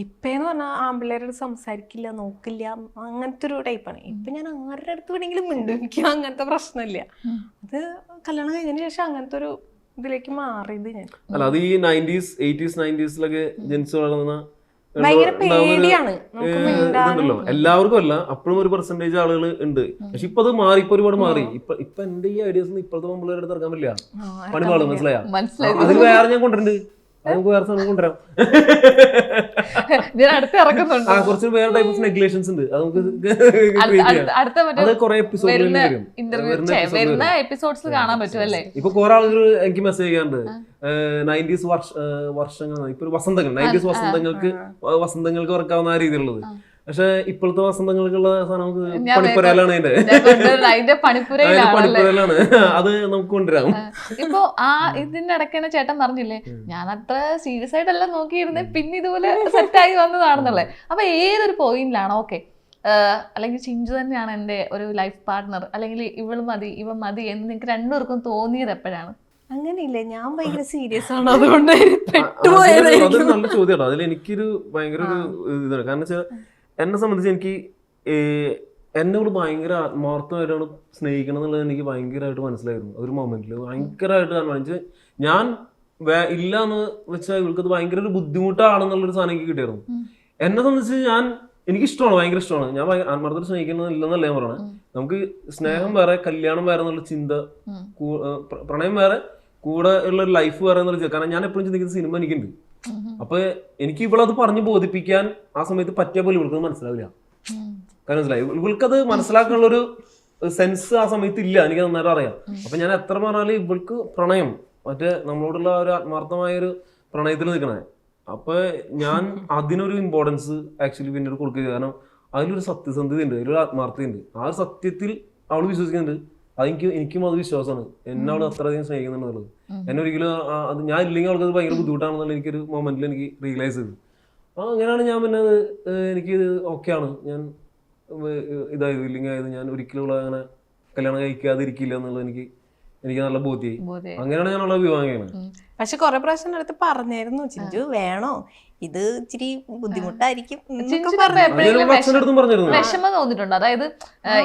ഇപ്പന്ന് പറഞ്ഞാൽ ആമ്പിള്ളേരോട് സംസാരിക്കില്ല, നോക്കില്ല, അങ്ങനത്തെ ഒരു ടൈപ്പാണ്. ഇപ്പൊ ഞാൻ ആരുടെ അടുത്ത് വേണമെങ്കിലും മിണ്ടും, എനിക്ക് അങ്ങനത്തെ പ്രശ്നമില്ല. അത് കല്യാണം കഴിഞ്ഞതിന് ശേഷം അങ്ങനത്തെ ഒരു ഇതിലേക്ക് മാറിയത് ഞാൻ. അല്ല അത് ഈ 90s 80s 90s ജനിച്ചു വളർന്ന ഭയങ്കര പേടിയാണ് ഇതുണ്ടല്ലോ. എല്ലാവർക്കും അല്ല, അപ്പോഴും ഒരു പെർസെന്റേജ് ആളുകൾ ഉണ്ട്. പക്ഷെ ഇപ്പൊ അത് മാറി, ഇപ്പൊ ഒരുപാട് മാറി. ഇപ്പൊ എന്റെ ഈ ഐഡിയാസ് ഇപ്പോഴത്തെ മുമ്പിൽ എടുത്ത് ഇറക്കാൻ പറ്റില്ല, പണിപാള്. മനസ്സിലായോ? അതിൽ വേറെ ഞാൻ കൊണ്ടുവരുന്നുണ്ട്, നമുക്ക് വേറെ സാധനം കൊണ്ടുവരാം. കുറച്ച് വേറെ ടൈപ്പ് ഓഫ് നെഗ്ലേഷൻസ് ഉണ്ട്, അത് നമുക്ക് കുറെ എപ്പിസോഡ്സ് കാണാൻ പറ്റും അല്ലേ? ഇപ്പൊ കുറെ ആളുകൾ എനിക്ക് മെസ്സേജ് ചെയ്യാറുണ്ട് 90s വർഷങ്ങൾ, ഇപ്പൊ ഒരു വസന്തങ്ങൾ 90s വസന്തങ്ങൾക്ക് വർക്കാവുന്ന ആ രീതിയിലുള്ളത്. പക്ഷെ ഇപ്പോഴത്തെ വസന്തങ്ങൾക്കുള്ള സാധനം പണിപ്പുരയിലാണ് അതിന്റെ പണിപ്പുരയിലാണ്. അത് നമുക്ക് കൊണ്ടുവരാം. ഇപ്പൊ ഇതിന്റെ ഇടയ്ക്ക് ചേട്ടൻ പറഞ്ഞില്ലേ ഞാൻ അത്ര സീരിയസ് ആയിട്ടല്ല നോക്കിയിരുന്നേ, പിന്നെ ഇതുപോലെ സെറ്റായി വന്നതാണെന്നുള്ളത്. അപ്പൊ ഏതൊരു പോയിന്റിലാണ് ഓക്കെ അല്ലെങ്കിൽ ചിഞ്ചു തന്നെയാണ് എന്റെ ഒരു ലൈഫ് പാർട്ട്ണർ, അല്ലെങ്കിൽ ഇവൻ മതി എന്ന് നിങ്ങൾക്ക് രണ്ടുപേർക്കും തോന്നിയത് എപ്പോഴാണ്? അങ്ങനെയില്ല, ഞാൻ ഭയങ്കര സീരിയസ് ആണ്, അതുകൊണ്ട് അതൊരു നല്ല ചോദ്യമാണ്. അതിൽ എനിക്കൊരു ഭയങ്കര ഒരു ഇതാണ്. കാരണം വെച്ചാൽ എന്നെ സംബന്ധിച്ച് എനിക്ക് എന്നോട് ഭയങ്കര ആത്മാർത്ഥമായിട്ടാണ് സ്നേഹിക്കണം എന്നുള്ളത് എനിക്ക് ഭയങ്കരമായിട്ട് മനസ്സിലായിരുന്നു. ഒരു മൊമെന്റിൽ ഭയങ്കരമായിട്ട് കാരണം ഞാൻ ഇല്ല എന്ന് വെച്ചാൽ ഇവൾക്കത് ഭയങ്കര ഒരു ബുദ്ധിമുട്ടാണെന്നുള്ളൊരു സാധനം എനിക്ക് കിട്ടിയായിരുന്നു. എന്നെ സംബന്ധിച്ച് എനിക്കിഷ്ടമാണ്, ഭയങ്കര ഇഷ്ടമാണ്. ഞാൻ ആത്മാർത്ഥമായിട്ട് സ്നേഹിക്കുന്നില്ലെന്നല്ല ഞാൻ പറയണത്. നമുക്ക് സ്നേഹം വേറെ, കല്യാണം വേറെ എന്നുള്ള ചിന്ത, പ്രണയം വേറെ, കൂടെ ഉള്ള ഒരു ലൈഫ് വേറെ എന്നുള്ള. കാരണം ഞാൻ എപ്പോഴും ചിന്തിക്കുന്ന സിനിമ എനിക്കുണ്ട്. അപ്പൊ എനിക്ക് ഇവളത് പറഞ്ഞ് ബോധിപ്പിക്കാൻ ആ സമയത്ത് പറ്റിയ പോലെ ഇവൾക്ക് മനസ്സിലാവില്ല. കാരണം മനസ്സിലായി, ഇവൾക്കത് മനസ്സിലാക്കാനുള്ള ഒരു സെൻസ് ആ സമയത്ത് ഇല്ല, എനിക്ക് നന്നായിട്ട് അറിയാം. അപ്പൊ ഞാൻ എത്ര പറഞ്ഞാലും ഇവൾക്ക് പ്രണയം, മറ്റേ നമ്മളോടുള്ള ഒരു ആത്മാർത്ഥമായ ഒരു പ്രണയത്തിൽ നിൽക്കണേ. അപ്പൊ ഞാൻ അതിനൊരു ഇമ്പോർട്ടൻസ് ആക്ച്വലി പിന്നീട് കൊടുക്കുക. കാരണം അതിലൊരു സത്യസന്ധത ഉണ്ട്, അതിലൊരു ആത്മാർത്ഥത ഉണ്ട്. ആ ഒരു സത്യത്തിൽ അവൾ വിശ്വസിക്കുന്നുണ്ട്. എനിക്കും അത് വിശ്വാസമാണ്. എന്നെ അവൾ അത്രയധികം സ്നേഹിക്കുന്നുണ്ടെന്നുള്ളത്. എന്നെ ഒരിക്കലും അത് ഞാൻ ഇല്ലെങ്കിൽ അവൾക്ക് അത് ഭയങ്കര ബുദ്ധിമുട്ടാണെന്നുള്ള എനിക്കൊരു മൊമെന്റിൽ എനിക്ക് റിയലൈസ് ചെയ്തു. അങ്ങനെയാണ് ഞാൻ പിന്നെ എനിക്ക് ഓക്കെയാണ്, ഞാൻ ഇതായത് ഇല്ലെങ്കിൽ ആയത്, ഞാൻ ഒരിക്കലും അങ്ങനെ കല്യാണം കഴിക്കാതിരിക്കില്ല എന്നുള്ളത് എനിക്ക് നല്ല ബോധ്യമായി. അങ്ങനെയാണ് ഞാനുള്ള വിവാഹമാണ്. പക്ഷെ കൊറേ പ്രാവശ്യം അടുത്ത് പറഞ്ഞായിരുന്നു, ചിഞ്ചു വേണോ, ഇത് ഇച്ചിരി ബുദ്ധിമുട്ടായിരിക്കും. വിഷമം തോന്നിയിട്ടുണ്ടോ? അതായത്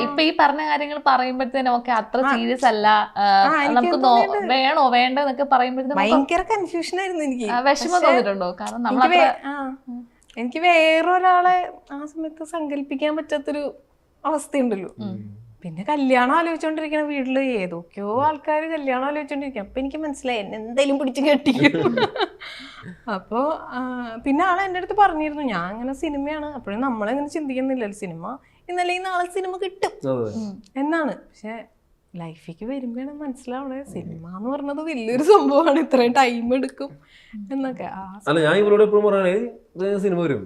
ഇപ്പൊ ഈ പറഞ്ഞ കാര്യങ്ങൾ പറയുമ്പോഴത്തേനും ഒക്കെ അത്ര സീരിയസ് അല്ല, നമുക്ക് വേണോ വേണ്ട എന്നൊക്കെ പറയുമ്പോഴത്തേനും ഭയങ്കര കൺഫ്യൂഷൻ ആയിരുന്നു എനിക്ക്. വിഷമം തോന്നിയിട്ടുണ്ടോ? കാരണം എനിക്ക് വേറൊരാളെ ആ സമയത്ത് സങ്കല്പിക്കാൻ പറ്റാത്തൊരു അവസ്ഥയുണ്ടല്ലോ. പിന്നെ കല്യാണം ആലോചിച്ചോണ്ടിരിക്കണ വീട്ടില് ഏതൊക്കെയോ ആൾക്കാർ കല്യാണം ആലോചിച്ചോണ്ടിരിക്കും. അപ്പൊ എനിക്ക് മനസ്സിലായി എന്നെ എന്തായാലും പിടിച്ച് കെട്ടിക്കും. അപ്പൊ പിന്നെ ആളെ എൻ്റെ അടുത്ത് പറഞ്ഞിരുന്നു, ഞാൻ അങ്ങനെ സിനിമയാണ്, അപ്പോഴും നമ്മളെങ്ങനെ ചിന്തിക്കുന്നില്ലല്ലോ, സിനിമ ഇന്നലെ നാളെ സിനിമ കിട്ടും എന്നാണ്. പക്ഷെ ലൈഫിലേക്ക് വരുമ്പോഴാണ് മനസ്സിലാവണേ സിനിമ എന്ന് പറഞ്ഞത് വലിയൊരു സംഭവമാണ്, ഇത്രയും ടൈം എടുക്കും എന്നൊക്കെ. അല്ല, ഞാൻ ഇവരോട് എപ്പോഴും പറയണേ സിനിമ വരും,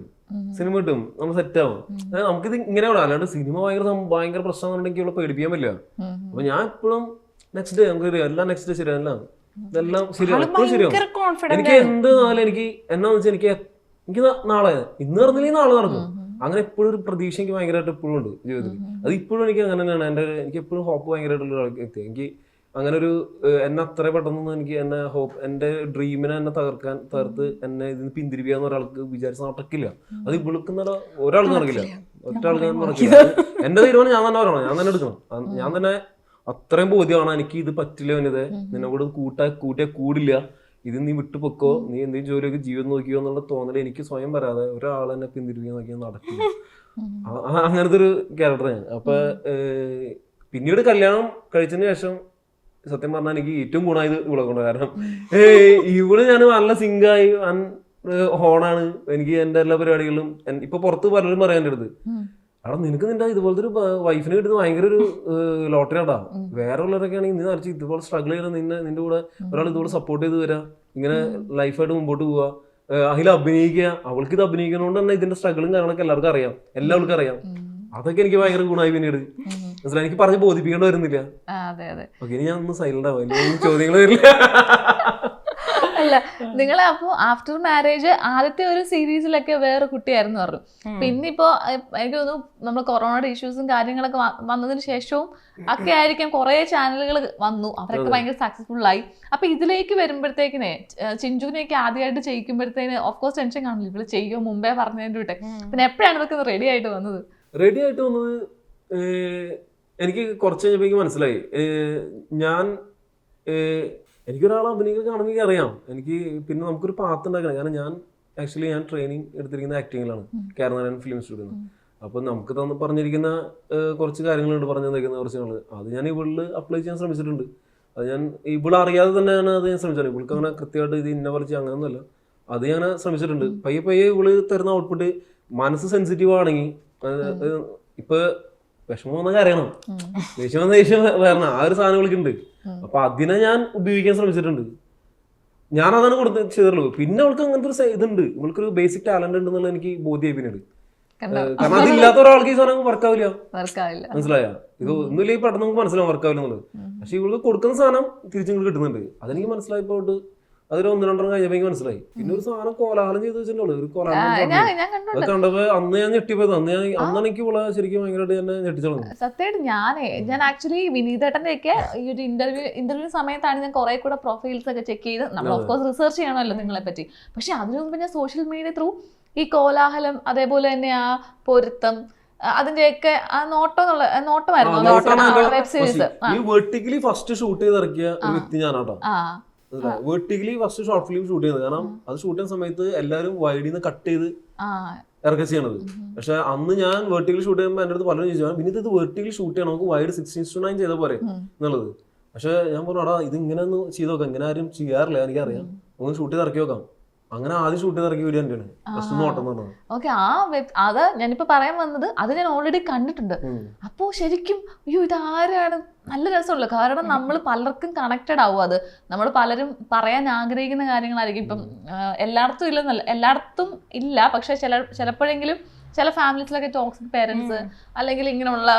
സിനിമ കിട്ടും, നമ്മൾ സെറ്റ് ആവും. നമുക്കിത് ഇങ്ങനെ വേണം, അല്ലാണ്ട് സിനിമ ഭയങ്കര പ്രശ്നം എന്നുണ്ടെങ്കിൽ ഇവിടെ പേടിപ്പിക്കാൻ പറ്റില്ല. അപ്പൊ ഞാൻ എപ്പോഴും നെക്സ്റ്റ് ഡേ നമുക്ക് എല്ലാം നെക്സ്റ്റ് ഡേ ശരിയല്ല, ഇതെല്ലാം ശരിയാവും, എപ്പോഴും ശരിയാവും. എനിക്ക് എന്ത് നാളെ എനിക്ക് എന്നാന്ന് വെച്ചാൽ എനിക്ക് നാളെ ഇന്ന് നടന്നില്ലെങ്കിൽ നാളെ നടക്കും. അങ്ങനെ എപ്പോഴും ഒരു പ്രതീക്ഷ എനിക്ക് ഭയങ്കരമായിട്ട് എപ്പോഴും ഉണ്ട് ജീവിതത്തിൽ. അത് ഇപ്പോഴും എനിക്ക് അങ്ങനെ തന്നെയാണ്. എനിക്ക് എപ്പോഴും ഹോപ്പ് ഭയങ്കരമായിട്ടുള്ള വ്യക്തി. എനിക്ക് അങ്ങനെ ഒരു എന്നെ അത്ര പെട്ടെന്നൊന്നും എനിക്ക് എന്നെ ഹോപ്പ്, എന്റെ ഡ്രീമിനെ എന്നെ തകർത്ത് എന്നെ ഇതിന് പിന്തിരിപ്പിക്കാന്ന് ഒരാൾക്ക് വിചാരിച്ച നടക്കില്ല. അത് ഇവിളിക്കുന്ന ഒരാൾക്ക് നടക്കില്ല, ഒറ്റ ആൾക്ക് നടക്കില്ല. എന്റെ തീരുമാനം ഞാൻ തന്നെ പറയണം, ഞാൻ തന്നെ എടുക്കണം. ഞാൻ തന്നെ അത്രയും ബോധ്യമാണ് എനിക്ക് ഇത് പറ്റില്ല, വനിതേ നിന്നോട് കൂട്ടിയാൽ കൂടില്ല, ഇത് നീ വിട്ടു പൊക്കോ, നീ എന്തെങ്കിലും ജോലിയൊക്കെ ജീവിതം നോക്കിയോ എന്നുള്ള തോന്നൽ എനിക്ക് സ്വയം വരാതെ ഒരാൾ എന്നെ പിന്തിരിപ്പിക്കാൻ നോക്കിയാൽ നടക്കില്ല. അങ്ങനത്തെ ഒരു ക്യാരക്ടർ ഞാൻ. അപ്പൊ പിന്നീട് കല്യാണം കഴിച്ചതിന് ശേഷം സത്യം പറഞ്ഞാൽ എനിക്ക് ഏറ്റവും ഗുണമായത് ഇവിടെ കൊണ്ട്. കാരണം ഇവിടെ ഞാൻ നല്ല സിങ്കായി ഹോണാണ്, എനിക്ക് എന്റെ എല്ലാ പരിപാടികളിലും. ഇപ്പൊ പുറത്ത് പലരും പറയാൻ എൻ്റെ അടുത്ത്, അവിടെ നിനക്ക് നിന്റെ ഇതുപോലത്തെ ഒരു വൈഫിനെ കിട്ടുന്നത് ഭയങ്കര ഒരു ലോട്ടറി ആടാ. വേറെ ഉള്ളവരൊക്കെ ആണെങ്കിൽ നീ നിറച്ച് ഇതുപോലെ സ്ട്രഗിൾ ചെയ്യണം, നിന്റെ കൂടെ ഒരാൾ ഇതുപോലെ സപ്പോർട്ട് ചെയ്ത് വരാം, ഇങ്ങനെ ലൈഫായിട്ട് മുമ്പോട്ട് പോവുക, അതിൽ അഭിനയിക്കുക. അവൾക്ക് ഇത് അഭിനയിക്കുന്നതുകൊണ്ട് തന്നെ ഇതിന്റെ സ്ട്രഗിളും കാര്യങ്ങളൊക്കെ എല്ലാവർക്കും അറിയാം, എല്ലാവർക്കും അറിയാം. അതൊക്കെ എനിക്ക് ഭയങ്കര ഗുണമായി. പിന്നീട് മനസ്സിലായി, എനിക്ക് പറഞ്ഞ് ബോധിപ്പിക്കേണ്ടി വരുന്നില്ല. ഓക്കെ, ഇനി ഞാൻ ഒന്ന് സൈലന്റ് ആവാം, ചോദ്യങ്ങൾ വരില്ല. അല്ല, നിങ്ങളെ അപ്പൊ ആഫ്റ്റർ മാരേജ് ആദ്യത്തെ ഒരു സീരീസിലൊക്കെ വേറെ കുട്ടിയായിരുന്നു പറഞ്ഞു. പിന്നെ ഇപ്പോ എനിക്ക് തോന്നുന്നു നമ്മൾ കൊറോണയുടെ ഇഷ്യൂസും കാര്യങ്ങളൊക്കെ വന്നതിന് ശേഷവും ഒക്കെ ആയിരിക്കും കുറെ ചാനലുകൾ വന്നു, അവരൊക്കെ ഭയങ്കര സക്സസ്ഫുൾ ആയി. അപ്പൊ ഇതിലേക്ക് വരുമ്പോഴത്തേക്കിനെ ചിഞ്ചുവിനെയൊക്കെ ആദ്യമായിട്ട് ചെയ്യിക്കുമ്പോഴത്തേന് ഓഫ്കോഴ്സ് ടെൻഷൻ കാണില്ല, ഇവിടെ ചെയ്യുമോ മുമ്പേ പറഞ്ഞതിന്റെ വിട്ടെ. പിന്നെ എപ്പോഴാണ് ഇതൊക്കെ റെഡി ആയിട്ട് വന്നത്? റെഡി ആയിട്ട് വന്നത് എനിക്ക് കുറച്ച് കഴിഞ്ഞപ്പോൾ മനസ്സിലായി. എനിക്കൊരാളെ അഭിനയിക്കാൻ കാണുമെങ്കിൽ അറിയാം. എനിക്ക് പിന്നെ നമുക്കൊരു പാത്ത് ഉണ്ടാക്കണം. കാരണം ഞാൻ ട്രെയിനിങ് എടുത്തിരിക്കുന്ന ആക്ടിങ്ങിലാണ്, കേരള ഫിലിം സ്റ്റുഡിയോ. അപ്പൊ നമുക്ക് പറഞ്ഞിരിക്കുന്ന കുറച്ച് കാര്യങ്ങളുണ്ട്, പറഞ്ഞു തന്നിരിക്കുന്ന കുറച്ച് കാര്യങ്ങൾ. അത് ഞാൻ ഇവളിൽ അപ്ലൈ ചെയ്യാൻ ശ്രമിച്ചിട്ടുണ്ട്. അത് ഞാൻ ഇവിടെ അറിയാതെ തന്നെയാണ് അത് ഞാൻ ശ്രമിച്ചത്. ഇവൾക്ക് അങ്ങനെ കൃത്യമായിട്ട് ഇത് ഇന്ന പോലെ അങ്ങനെയൊന്നുമല്ല, അത് ഞാൻ ശ്രമിച്ചിട്ടുണ്ട്. പയ്യെ ഇവള് തരുന്ന ഔട്ട്പുട്ട് മനസ്സ് സെൻസിറ്റീവ് ആണെങ്കിൽ, ഇപ്പൊ വിഷമം വന്ന കാര്യമാണ്, ദേഷ്യം വരണം, ആ ഒരു സാധനം വിളിക്കുന്നുണ്ട്. അപ്പൊ അതിനെ ഞാൻ ഉപയോഗിക്കാൻ ശ്രമിച്ചിട്ടുണ്ട്. ഞാൻ അതാണ് ചെയ്തുള്ളൂ. പിന്നെ അവൾക്ക് അങ്ങനത്തെ ഒരു ഇതുണ്ട്, ഇവൾക്കൊരു ബേസിക് ടാലന്റ് ഉണ്ടെന്നുള്ള എനിക്ക് ബോധ്യമായി പിന്നീട്. കാരണം അതില്ലാത്ത ഒരാൾക്ക് ഈ സാധനം വർക്കാവില്ല, മനസ്സിലായ? ഇത് ഒന്നുമില്ലെങ്കിൽ പെട്ടെന്ന് നമുക്ക് മനസ്സിലാവും വർക്കാവില്ല എന്നുള്ളത്. പക്ഷെ ഇവൾക്ക് കൊടുക്കുന്ന സാധനം തിരിച്ചു കിട്ടുന്നുണ്ട്. അതെനിക്ക് മനസ്സിലായപ്പോട്ട് അതൊരു 1-2 കഴിഞ്ഞപ്പോ മനസ്സിലായി. പിന്നെ ഒരു സാധനം കോലാഹലം ചെയ്ത് വെച്ചിട്ടുള്ളൂ, ഒരു കോലാഹലം കണ്ടപ്പോ അന്ന് ഞാൻ ഞെട്ടിപ്പോയത്. അന്നാണ് എനിക്ക് ശരിക്കും ഭയങ്കരമായിട്ട് എന്നെ ഞെട്ടിച്ചോളൂ. സത്യമായിട്ട് ഞാൻ ആക്ച്വലി വിനീതേട്ടന്റെ ഒക്കെ ഈ ഒരു ഇന്റർവ്യൂ സമയത്താണ് ഞാൻ കുറെ കൂടെ പ്രൊഫൈൽസ് ഒക്കെ ചെക്ക് ചെയ്ത്, നമ്മൾ ഓഫ്കോഴ്സ് റിസർച്ച് ചെയ്യണമല്ലോ നിങ്ങളെ പറ്റി. പക്ഷെ അതിനു മുമ്പ് ഞാൻ സോഷ്യൽ മീഡിയ ത്രൂ ഈ കോലാഹലം, അതേപോലെ തന്നെ ആ പൊരുത്തം, അതിന്റെയൊക്കെ ആ നോട്ടമായിരുന്നു web series. Vertically first shoot ചെയ്തിറക്കിയ ഒരു വ്യക്തി ഞാനാട്ടോ. Vertically first short film shoot ചെയ്തത്. കാരണം അത് ഷൂട്ട് ചെയ്യുന്ന സമയത്ത് എല്ലാവരും വൈഡിന്ന് കട്ട് ചെയ്ത് ഇറക്കുക ചെയ്യണത്. പക്ഷെ അന്ന് ഞാൻ വെർട്ടിക്കലി ഷൂട്ട് ചെയ്യുമ്പോൾ എൻ്റെ അടുത്ത് പലരും ചോദിച്ചു, പിന്നെ ഇത് വെർട്ടിക്കലി ഷൂട്ട് ചെയ്യണം, നമുക്ക് വൈഡ് 16:9 ചെയ്താൽ പോരെ എന്നുള്ളത്. പക്ഷെ ഞാൻ പറഞ്ഞു എടാ ഇത് ഇങ്ങനെ ഒന്ന് ചെയ്ത് നോക്കാം, ഇങ്ങനെ ആരും ചെയ്യാറില്ല എനിക്കറിയാം, ഒന്ന് ഷൂട്ട് ചെയ്ത് ഇറക്കി നോക്കാം. അങ്ങനെ ആദ്യം ഷൂട്ട് ചെയ്ത് ഇറക്കി വീഡിയോ തന്നെയാണ് ഫസ്റ്റ് നോട്ടം എന്ന് പറഞ്ഞത്. ഓക്കെ, അത് ഞാനിപ്പോ പറയാൻ വന്നത് അത് ഞാൻ ഓൾറെഡി കണ്ടിട്ടുണ്ട്. അപ്പോ ശരിക്കും അയ്യോ ഇതാരാണ്, നല്ല രസമുള്ളൂ. കാരണം നമ്മൾ പലർക്കും കണക്റ്റഡ് ആവും. അത് നമ്മൾ പലരും പറയാൻ ആഗ്രഹിക്കുന്ന കാര്യങ്ങളായിരിക്കും. ഇപ്പം എല്ലായിടത്തും ഇല്ലെന്നല്ല, എല്ലായിടത്തും ഇല്ല, പക്ഷെ ചിലപ്പോഴെങ്കിലും ചില ഫാമിലീസിലൊക്കെ ടോക്സിക് പേരൻസ് അല്ലെങ്കിൽ ഇങ്ങനെയുള്ള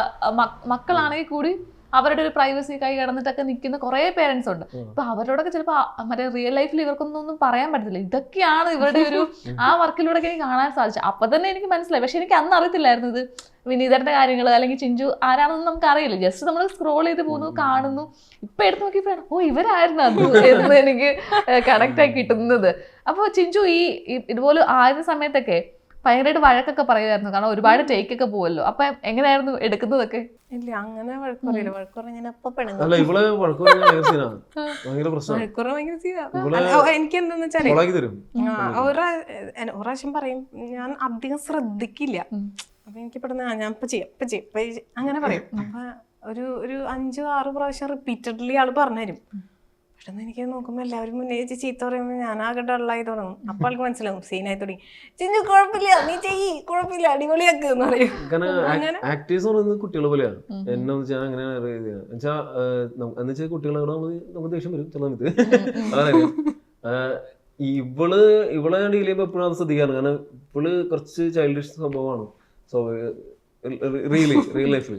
മക്കളാണെങ്കിൽ കൂടി അവരുടെ ഒരു പ്രൈവസി കൈ കടന്നിട്ടൊക്കെ നിൽക്കുന്ന കുറേ പേരൻസ് ഉണ്ട്. ഇപ്പൊ അവരോടൊക്കെ ചിലപ്പോൾ മറ്റേ റിയൽ ലൈഫിൽ ഇവർക്കൊന്നും പറയാൻ പറ്റത്തില്ല. ഇതൊക്കെയാണ് ഇവരുടെ ഒരു ആ വർക്കിലൂടെ എനിക്ക് കാണാൻ സാധിച്ചത്. അപ്പൊ തന്നെ എനിക്ക് മനസ്സിലായി. പക്ഷെ എനിക്ക് അന്ന് അറിയത്തില്ലായിരുന്നു ഇത് വിനീതന്റെ കാര്യങ്ങൾ അല്ലെങ്കിൽ ചിഞ്ചു ആരാണെന്ന് നമുക്ക് അറിയില്ല. ജസ്റ്റ് നമ്മൾ സ്ക്രോൾ ചെയ്ത് പോകുന്നു, കാണുന്നു. ഇപ്പൊ എടുത്ത് നോക്കിയപ്പോഴാണ് ഓ ഇവരായിരുന്നു അത് എന്ന് എനിക്ക് കണക്ട് ആയി കിട്ടുന്നത്. അപ്പൊ ചിഞ്ചു ഈ ഇതുപോലെ ആയിരുന്ന സമയത്തൊക്കെ ഭയങ്കരമായിട്ട് വഴക്കൊക്കെ പറയുമായിരുന്നു, കാരണം ഒരുപാട് ടേക്കൊക്കെ പോവല്ലോ. അപ്പൊ എങ്ങനെയായിരുന്നു എടുക്കുന്നതൊക്കെ? ഇല്ല അങ്ങനെ വഴക്കുറയില്ല. വഴക്കുറ ഞാൻ എപ്പോ പെണ്ണുങ്ങൾ അല്ല ഇവള് ഭയങ്കര പ്രശ്നം. വഴക്കുറ ഭയങ്കര എനിക്ക് എന്താന്ന് വെച്ചാല് ഒരാവശ്യം പറയും, ഞാൻ അധികം ശ്രദ്ധിക്കില്ല. അപ്പൊ എനിക്ക് പെട്ടെന്ന് ഞാൻ ഇപ്പൊ ചെയ്യാം അങ്ങനെ പറയും. അപ്പൊ ഒരു 5-6 പ്രാവശ്യം റിപ്പീറ്റഡ്ലി ആള് പറഞ്ഞുതരും. പെട്ടെന്ന് എനിക്ക് നോക്കുമ്പോ എല്ലാവരും മുന്നേ ചീത്ത പറയുമ്പോ ഞാൻ ആകെ ഡള്ളായി തുടങ്ങും. അപ്പൊ ആൾക്ക് മനസ്സിലാവും സീനായി തുടങ്ങി. ചിഞ്ചു കുഴപ്പമില്ല, നീ ചെയ്യ്, കുഴപ്പമില്ല, അടിപൊളിയാക്ക് എന്ന് പറയും. ആക്ടേഴ്സ് പറയുന്നത് കുട്ടികളെ പോലെയാണ്. എന്നെ വെച്ചാൽ അങ്ങനെ എന്നുവെച്ചാൽ കുട്ടികളോട് നമുക്ക് ദേഷ്യം വരും ചില സമയത്ത്. അതറിയാം. ഇവളെ ഡീൽ ചെയ്യുമ്പോൾ എപ്പോഴും അത് ശ്രദ്ധിക്കാറ്. കാരണം ഇവള് കുറച്ച് ചൈൽഡിഷ് സംഭവമാണ് റിയൽ ലൈഫിൽ.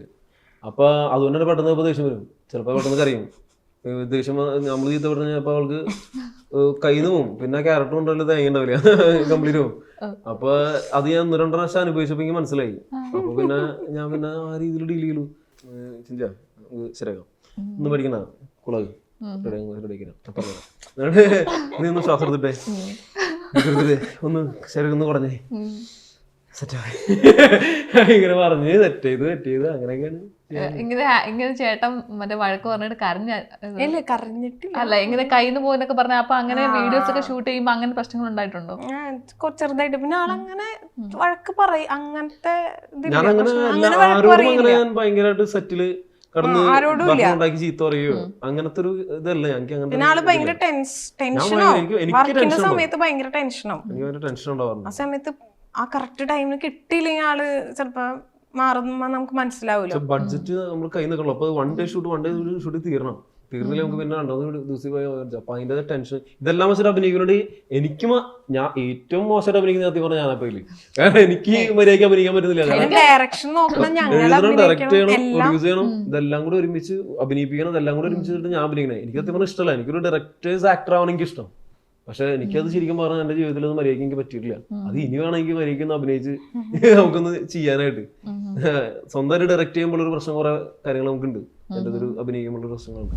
അപ്പൊ അതുകൊണ്ട് തന്നെ പെട്ടെന്ന് ഇപ്പൊ ദേഷ്യം വരും, ചിലപ്പോ പെട്ടെന്ന് കരയും. ദേഷ്യം നമ്മൾ ചീത്ത പറഞ്ഞപ്പോ അവൾക്ക് കയ്യിൽ നിന്ന് പോവും. പിന്നെ ക്യാരക്ടർ കൊണ്ടല്ലോ തേങ്ങ ഉണ്ടാവില്ല, കംപ്ലീറ്റ് പോവും. അപ്പൊ അത് ഞാൻ 1-2 പ്രാവശ്യം അനുഭവിച്ചപ്പോ എനിക്ക് മനസ്സിലായി. അപ്പൊ പിന്നെ ഞാൻ പിന്നെ ആ രീതിയിൽ ഡീൽ ചെയ്യലു. ചിഞ്ച ശരിയാക്കാം, ഒന്നും പഠിക്കണ കുളക് അപ്പൊ നീ ഒന്ന് ശ്വാസം എടുത്തിട്ടേ ഒന്ന് ശരിയാക്കി ഒന്ന് കുറഞ്ഞേ സെറ്റായി ഇങ്ങനെ പറഞ്ഞ് സെറ്റ് ചെയ്ത് അങ്ങനെയൊക്കെയാണ്. ഇങ്ങനെ ചേട്ടൻ മറ്റേ വഴക്ക് പറഞ്ഞിട്ട് കരഞ്ഞിട്ടില്ല. അല്ല ഇങ്ങനെ കയ്യിന്ന് പോകുന്നൊക്കെ പറഞ്ഞ അപ്പൊ അങ്ങനെ വീഡിയോസ് ഒക്കെ ഷൂട്ട് ചെയ്യുമ്പോ അങ്ങനെ പ്രശ്നങ്ങൾ ഉണ്ടായിട്ടുണ്ടോ? ചെറുതായിട്ട്. പിന്നെ ആളങ്ങനെ വഴക്ക് പറയും, അങ്ങനത്തെ ഭയങ്കരമായിട്ട് സെറ്റില് കടന്ന് ഉണ്ടാക്കി ചീത്ത പറയോ അങ്ങനത്തെ ഒരു ഇതല്ല ഞങ്ങൾക്ക്. പിന്നെ ആള് ഭയങ്കര ടെൻഷനോ സമയത്ത് ഭയങ്കര ടെൻഷനോ ടെൻഷൻ ഉണ്ടാവാറുണ്ട്. ആ സമയത്ത് ആ കറക്റ്റ് ടൈമിന് കിട്ടിയില്ലെങ്കിൽ ആള് ചിലപ്പോ മാറുമ്പോ നമുക്ക് മനസ്സിലാവൂല്ലോ. ബഡ്ജറ്റ് നമ്മൾ കൈ നിൽക്കണല്ലോ. അപ്പൊ വൺ ഡേ ഷൂട്ട് തീർന്നില്ല നമുക്ക് പിന്നെ 2 ദിവസം പോയി. അപ്പൊ അതിന്റെ ടെൻഷൻ ഇതെല്ലാം വെച്ചിട്ട് അഭിനയിക്കുന്നോണ്ട് എനിക്കും ഞാൻ ഏറ്റവും മോശമായിട്ട് അഭിനയിക്കുന്ന സത്യം പറഞ്ഞാൽ ഞാനപ്പോയില്ല. കാരണം എനിക്ക് മര്യാദയ്ക്ക് അഭിനയിക്കാൻ പറ്റുന്നില്ല. ഡയറക്ഷൻ ഡയറക്ട് ചെയ്യണം, പ്രൊഡ്യൂസ് ചെയ്യണം, ഇതെല്ലാം കൂടെ ഒരുമിച്ച് അഭിനയിപ്പിക്കണം, ഇതെല്ലാം കൂടെ ഒരുമിച്ചിട്ട് ഞാൻ അഭിനയിക്കണേ. എനിക്ക് സത്യം പറഞ്ഞാൽ ഇഷ്ടമല്ല. എനിക്കൊരു ഡയറക്ടേഴ്സ് ആക്ടർ ആവാൻ എനിക്ക് ഇഷ്ടം. പക്ഷെ എനിക്കത് ശരിക്കും പറഞ്ഞാൽ എന്റെ ജീവിതത്തിൽ അത് മര്യാദയ്ക്ക് എനിക്ക് പറ്റിയിട്ടില്ല. അത് ഇനി വേണമെങ്കിൽ മര്യാദയ്ക്ക് ഒന്ന് അഭിനയിച്ച് നമുക്കൊന്ന് ചെയ്യാനായിട്ട്. സ്വന്തമായിട്ട് ഡയറക്ട് ചെയ്യുമ്പോൾ ഒരു പ്രശ്നം കുറെ കാര്യങ്ങൾ നമുക്കുണ്ട്. എൻ്റെ ഒരു അഭിനയിക്കുമ്പോൾ പ്രശ്നങ്ങളുണ്ട്.